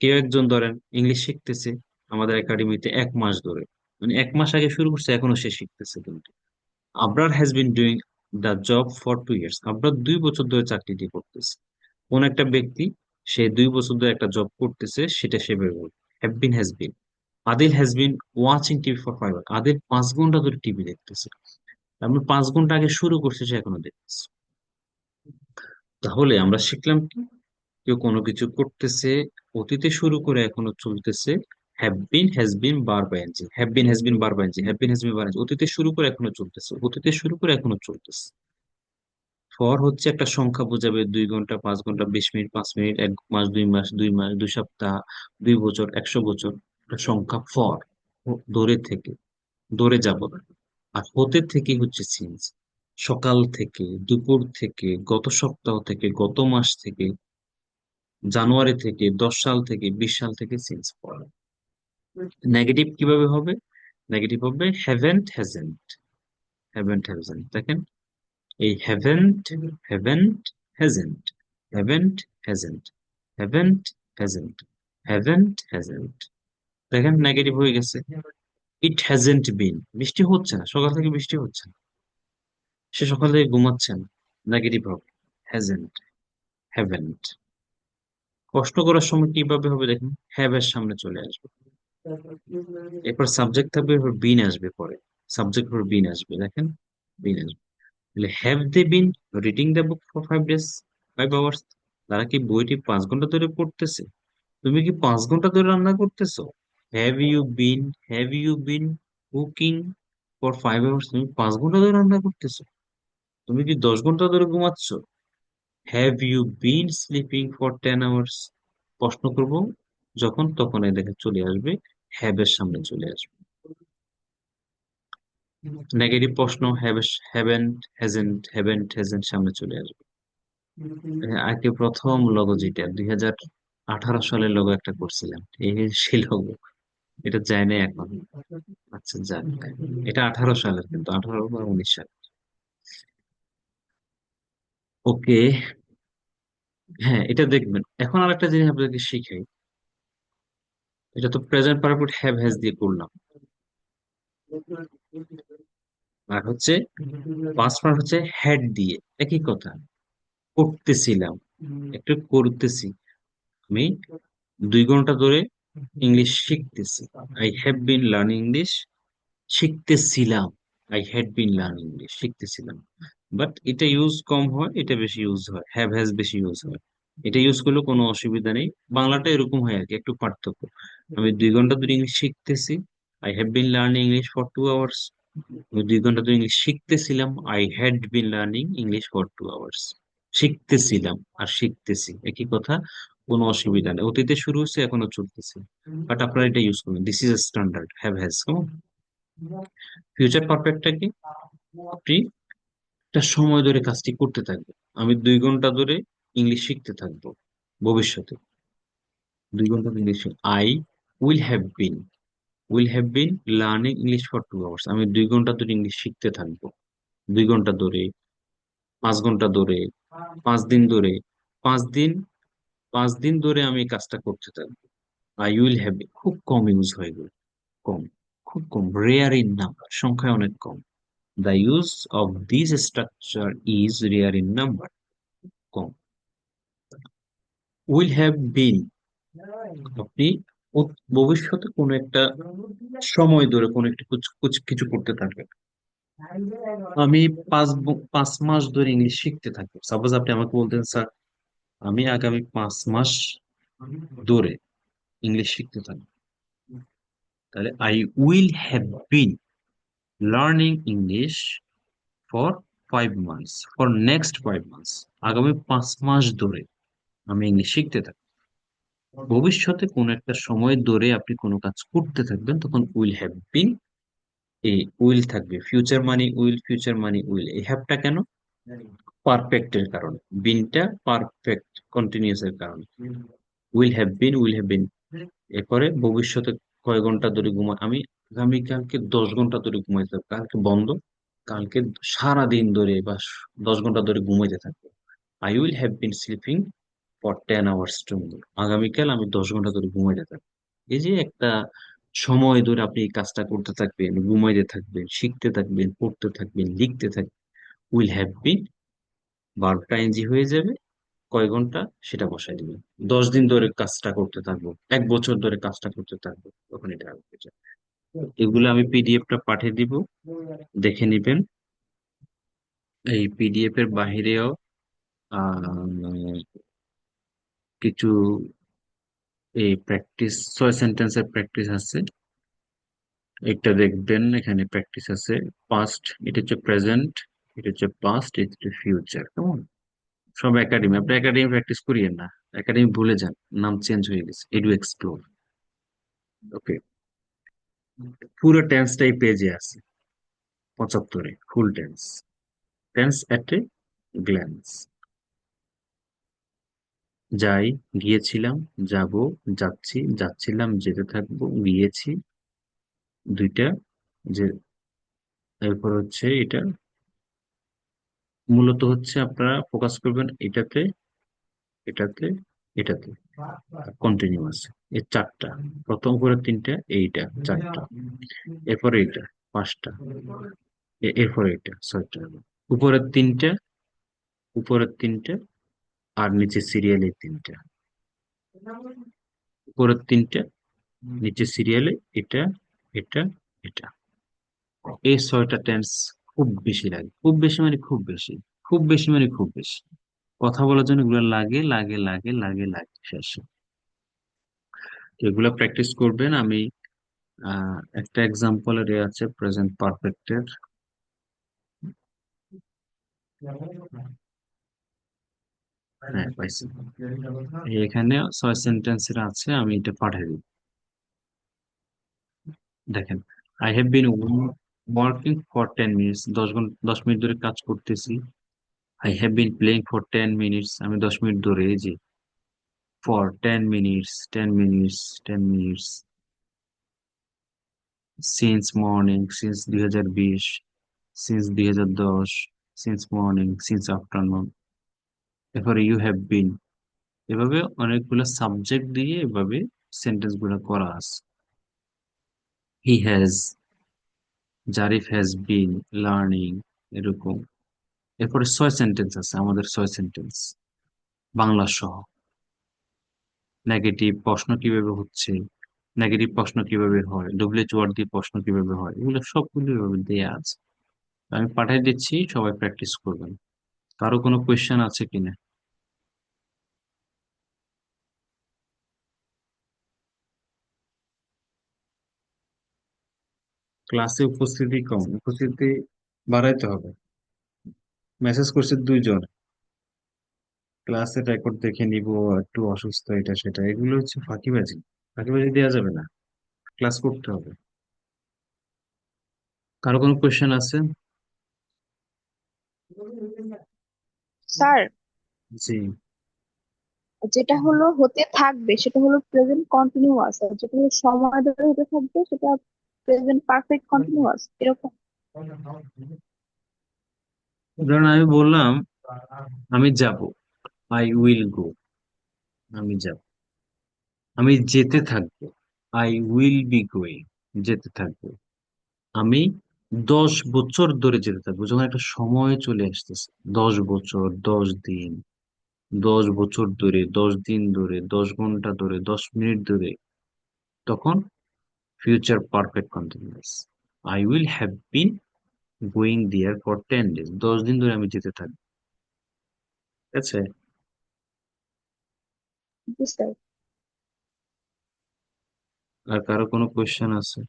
কেউ একজন ধরেন ইংলিশ শিখতেছে আমাদের একাডেমিতে 1 মাস ধরে, মানে 1 মাস আগে শুরু করছে, এখনো সে শিখতেছে। কিন্তু Abrar has been doing the job for 2 years, Abrar 2 বছর ধরে চাকরিটি করতেছে। কোন একটা ব্যক্তি সে 2 বছর ধরে একটা জব করতেছে, সেটা সে বের করবে। Have been, has been. Adil has been watching TV for 5 hour, Adil 5 ঘন্টা ধরে টিভি দেখতেছে। আমি 5 ঘন্টা আগে শুরু করছে, সে এখনো দেখতেছে। তাহলে আমরা শিখলাম কি, কেউ কোনো কিছু করতেছে, অতীতে শুরু করে এখনো চলতেছে। হ্যাভ বিন, হ্যাজ বিন, বার বাই এনজি, হ্যাভ বিন, হ্যাজ বিন, বার বাই এনজি, হ্যাভ বিন, হ্যাজ বিন, বার এনজি, অতীতে শুরু করে এখনো চলতেছে, অতীতে শুরু করে এখনো চলতেছে। ফর হচ্ছে একটা সংখ্যা বোঝাবে, 2 ঘন্টা, 5 ঘন্টা, 20 মিনিট, 5 মিনিট, 1 মাস, 2 মাস, 2 মাস, 2 সপ্তাহ, 2 বছর, 100 বছর। একটা সংখ্যা ফর, দূরে থেকে, দূরে যাব না। আর হতে থেকে হচ্ছে সিন্স, সকাল থেকে, দুপুর থেকে, গত সপ্তাহ থেকে, গত মাস থেকে, জানুয়ারি থেকে, 10 সাল থেকে, 20 সাল থেকে সিন্স ফর। নেগেটিভ কিভাবে হবে? নেগেটিভ হবে হ্যাভেন্ট, হ্যাজেন্ট। হ্যাভেন্ট, হ্যাজেন্ট, দেখেন এই haven't, haven't, hasn't, haven't, hasn't, haven't, hasn't, haven't, hasn't, দেখেন নেগেটিভ হয়ে গেছে। ইট হ্যাজেন্ট বিন, বৃষ্টি হচ্ছে না, সকাল থেকে বৃষ্টি হচ্ছে না, সে সকাল থেকে ঘুমাচ্ছে না, নেগেটিভ হবে হ্যাজেন্ট, হ্যাভেন্ট। কষ্ট করার সময় কিভাবে হবে দেখেন, হ্যাভ এর সামনে চলে আসবে, এরপর সাবজেক্ট থাকবে, এরপর বিন আসবে পরে, সাবজেক্ট পর বিন আসবে, দেখেন বিন আসবে। তাহলে have they been reading the book for 5 days, 5 hours, তারা কি বইটি 5 ঘন্টা ধরে পড়তেছে? তুমি কি 5 ঘন্টা ধরে রান্না করতেছো? Have you been, have you been cooking for 5 hours, তুমি 5 ঘন্টা ধরে রান্না করতেছো? তুমি কি 10 ঘন্টা ধরে ঘুমাচ্ছ? Have you been sleeping for 10 hours. প্রশ্ন করব যখন, তখন এই দেখে চলে আসবে, হ্যাভ এর সামনে চলে আসবে। নেগেটিভ প্রশ্ন হ্যাভেন্ট, হ্যাজেন্ট, হ্যাভেন্ট, হ্যাজেন্ট সামনে চলে আসবে। আগে প্রথম লোগো যেটা 2018 সালের লোগো একটা করছিলাম, এই সেই লোগো, এটা যায় না এখন। আচ্ছা যাক, এটা 18 সালের, কিন্তু 18 বা 19 সাল। ওকে, হ্যাঁ এটা দেখবেন। এখন আর একটা জিনিস আপনাদেরকে শিখাই, এটা তো প্রেজেন্ট পারফেক্ট হ্যাভ হ্যাজ দিয়ে করলাম, আর হচ্ছে পাস্ট পারফেক্ট হচ্ছে হ্যাড দিয়ে, একই কথা। করতেছিলাম, একটু করতেছি, আমি 2 ঘন্টা ধরে ইংলিশ শিখতেছি, I have been learning English, শিখতেছিলাম, I had been learning English, শিখতেছিলাম। বাট এটা ইউজ কম হয়, এটা বেশি ইউজ হয়, হ্যাভ হ্যাজ বেশি ইউজ হয়। এটা ইউজ করলে কোনো অসুবিধা নেই, বাংলাটা এরকম হয় আর কি, একটু পার্থক্য। আমি 2 ঘন্টা ধরে ইংলিশ শিখতেছি, I have been learning English for 2 hours. আমি 2 ঘন্টা ধরে ইংলিশ শিখতেছিলাম, I had been learning English for 2 hours. শিখতেছিলাম আর শিখতেছি একই কথা, কোনো অসুবিধা নেই, অতীতে শুরু হচ্ছে, এখনো চলতেছে। বাট আপনারা এটা ইউজ করবেন, this is standard have has. Future পারফেক্টটা কি, আপনি একটা সময় ধরে কাজটি করতে থাকবেন। আমি 2 ঘন্টা ধরে ইংলিশ শিখতে থাকবো ভবিষ্যতে, 2 ঘন্টা English. I will have been learning English for 2 hours, আমি 2 ঘন্টা ধরে ইংলিশ শিখতে থাকবো, 2 ঘন্টা ধরে, 5 ঘন্টা ধরে, 5 দিন ধরে, 5 দিন, 5 দিন ধরে আমি এই কাজটা করতে থাকবো। আই উইল হ্যাভ, খুব কম ইউজ হয় এগুলো, কম, খুব কম, রেয়ার ইন নাম্বার, সংখ্যায় অনেক কম। The use of this structure is rare in number, কম। উইল হ্যাভ বিন, আপনি ভবিষ্যতে কোনো একটা সময় ধরে কোনো একটা কিছু করতে থাকবেন। আমি 5 মাস ধরে ইংলিশ শিখতে থাকবো, সাপোজ আপনি আমাকে বলতেন স্যার আমি আগামী 5 মাস ধরে ইংলিশ শিখতে থাকবো, তাহলে I will have been learning English for 5 months, for next 5 months, আগামী 5 মাস ধরে আমি ইংলিশ শিখতে থাকবো। ভবিষ্যতে কোনো একটা সময় ধরে আপনি কোনো কাজ করতে থাকবেন, তখন উইল হ্যাভ বিন, এই উইল থাকবে, ফিউচার মানে উইল, ফিউচার মানে উইল। এই হ্যাভটা কেন? পারফেক্ট এর কারণে, বিনটা পারফেক্ট কন্টিনিউয়াস এর কারণে। উইল হ্যাভ বিন। এরপরে ভবিষ্যতে কয় ঘন্টা ধরে ঘুমাই আমি? আগামীকালকে 10 ঘন্টা ধরে ঘুমাইতে থাকবো। কালকে বন্ধ, কালকে সারা দিন ধরে বা 10 ঘন্টা ধরে ঘুমাইতে থাকবো। I will have bin sleeping for 10 hours tomorrow. আগামীকাল আমি 10 ঘন্টা ধরে ঘুমাইতে থাকবো। এই যে একটা সময় ধরে আপনি এই কাজটা করতে থাকবেন, ঘুমাইতে থাকবেন, শিখতে থাকবেন, পড়তে থাকবেন, লিখতে থাকবেন। উইল হ্যাভ বিন, ভার্বটা এনজি হয়ে যাবে, কয় ঘন্টা সেটা বসাই দিবেন। 10 দিন ধরে কাজটা করতে থাকবো, 1 বছর ধরে কাজটা করতে থাকবো, তখন এটা হয়ে যাবে। এগুলো আমি পিডিএফটা পাঠিয়ে দিব, দেখে নিবেন। এই পিডিএফ এর বাহিরেও কিছু এই প্র্যাকটিস 6 সেন্টেন্সের প্র্যাকটিস আছে, একটা দেখবেন। এখানে প্র্যাকটিস আছে। পাস্ট, এটা হচ্ছে প্রেজেন্ট, এটা হচ্ছে পাস্ট, এটা হচ্ছে ফিউচার। কেমন? সব একাডেমি, আপনি একাডেমি প্র্যাকটিস করিয়েন না, একাডেমি ভুলে যান, নাম চেঞ্জ হয়ে গেছে, এডু এক্সপ্লোর। ওকে, পুরো টেন্সটাই পেজে আছে 75-এ, full tense, tense at a glance. যাই, গিয়েছিলাম, যাব, যাচ্ছি, যাচ্ছিলাম, যেতে থাকবো, গিয়েছি, দুইটা। যে এরপর হচ্ছে এটা মূলত হচ্ছে আপনারা ফোকাস করবেন এটাতে, এটাতে, এটাতে, কন্টিনিউয়াস। এই চারটা, প্রথম করে তিনটা, এইটা চারটা, এরপরে এইটা পাঁচটা, এরপরে এটা ছয়টা, উপরের তিনটা, উপরের তিনটা, আর নিচে সিরিয়ালে তিনটা, উপরের তিনটা, নিচে সিরিয়ালে এটা, এটা, এটা। এই 6টা টেন্স খুব বেশি লাগে, খুব বেশি মানে খুব বেশি, খুব বেশি মানে খুব বেশি। কথা বলার জন্য এগুলো লাগে লাগে লাগে লাগে লাগে শেষ। তো এগুলো প্র্যাকটিস করবেন। আমি একটা এক্সাম্পলের আছে প্রেজেন্ট পারফেক্টের। হ্যাঁ পাইছি, এখানে 6 সেন্টেন্সের আছে, আমি এটা পাঠিয়ে দিই। দেখেন, I have been working for 10 minutes, 10 ঘন্টা 10 মিনিট ধরে কাজ করতেছি। I have been playing for 10 minutes, আমি 10 মিনিট ধরে, এই যে for 10 minutes, 10 minutes, 10 minutes. Since morning, since 2020, since 2010, since morning, since afternoon. এরপরে ইউ হ্যাভ বিন। এভাবে অনেকগুলো সাবজেক্ট দিয়ে এভাবে সেন্টেন্স গুলো করা আছে। He has, Zarif has been learning, এরকম। এরপরে 6 সেন্টেন্স আছে আমাদের, 6 সেন্টেন্স বাংলা সহ। নেগেটিভ প্রশ্ন কিভাবে হচ্ছে, নেগেটিভ প্রশ্ন কিভাবে হয়, ডব্লিউএইচ ওয়ার্ড দিয়ে প্রশ্ন কিভাবে হয়, এগুলো সবগুলো এভাবে দেওয়া আছে। আমি পাঠিয়ে দিচ্ছি, সবাই প্র্যাকটিস করবেন। কারো কোনো কোয়েশ্চেন আছে কিনা? ক্লাসে উপস্থিতি কম, উপস্থিতি বাড়াইতে হবে। মেসেজ করছে 2 জন, ক্লাসের রেকর্ড দেখে নিব, একটু অসুস্থ, এটা সেটা, এগুলো হচ্ছে ফাঁকিবাজি। ফাঁকিবাজি দেওয়া যাবে না, ক্লাস করতে হবে। কারো কোনো কোয়েশ্চেন আছে? স্যার, জি। যেটা হলো হতে থাকবে সেটা হলো প্রেজেন্ট কন্টিনিউয়াস, আর যেটা হলো সময় ধরে হতে থাকবে সেটা প্রেজেন্ট পারফেক্ট কন্টিনিউয়াস, এরকম। ধরুন আমি বললাম আমি যাব, আই উইল গো, আমি যাব। আমি যেতে থাকবো, আই উইল বি গোয়িং, যেতে থাকবো। আমি 10 বছর ধরে যেতে থাকবো, যখন একটা সময় চলে আসতেছে, 10 বছর, 10 দিন, 10 বছর ধরে, 10 দিন ধরে, 10 ঘন্টা ধরে, 10 মিনিট ধরে, তখন future perfect continuous. I will have been going there for 10 days, 10 দিন ধরে আমি যেতে থাকবো। ঠিক আছে? জি স্যার। আর কারো কোনো কোয়েশ্চেন আছে?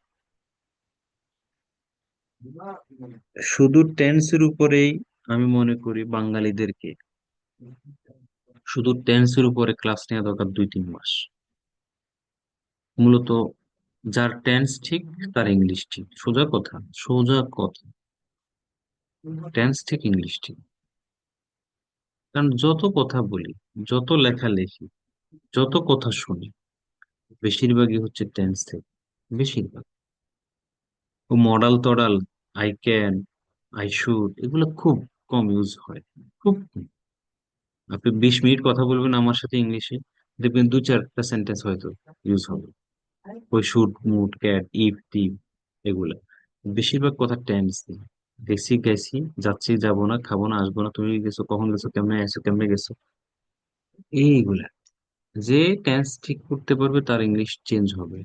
শুধু টেন্সের উপরেই আমি মনে করি বাঙালিদেরকে শুধু টেন্সের উপরে ক্লাস নেওয়া দরকার 2-3 মাস। মূলত যার টেন্স ঠিক তার ইংলিশ ঠিক, সোজা কথা, সোজা কথা। টেন্স ঠিক, ইংলিশ ঠিক। কারণ যত কথা বলি, যত লেখা লেখি, যত কথা শুনি বেশিরভাগই হচ্ছে টেন্স থেকে, বেশিরভাগ। ও মডাল তডাল, আই ক্যান, আই শুড, এগুলো খুব কম ইউজ হয়, খুব কম। আপনি 20 মিনিট কথা বলবেন আমার সাথে ইংলিশে, দেখবেন 2-4টা সেন্টেন্স হয়তো ইউজ হবে, ওই শুড, মুড, ক্যাট, ইফ, টিভ, এগুলা। বেশিরভাগ কথা টেন্স দিয়ে, গেছি গেছি, যাচ্ছি যাবো না, খাবো না, আসবো না, তুমি গেছো কখন, গেছো কেমনে, আসো কেমনে গেছো, এইগুলা। যে টেন্স ঠিক করতে পারবে তার ইংলিশ চেঞ্জ হবে,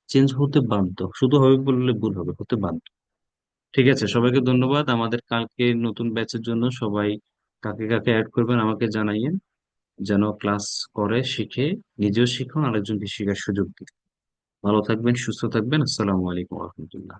চেঞ্জ হতে বাধ্য, শুধু হবে বললে ভুল হবে, হতে বাধ্য। ঠিক আছে, সবাইকে ধন্যবাদ। আমাদের কালকে নতুন ব্যাচের জন্য সবাই কাকে কাকে অ্যাড করবেন আমাকে জানাইয়েন, যেন ক্লাস করে, শিখে, নিজেও শিখুন, আরেকজনকে শেখার সুযোগ দিন। ভালো থাকবেন, সুস্থ থাকবেন। আসসালামু আলাইকুম রহমতুল্লাহ।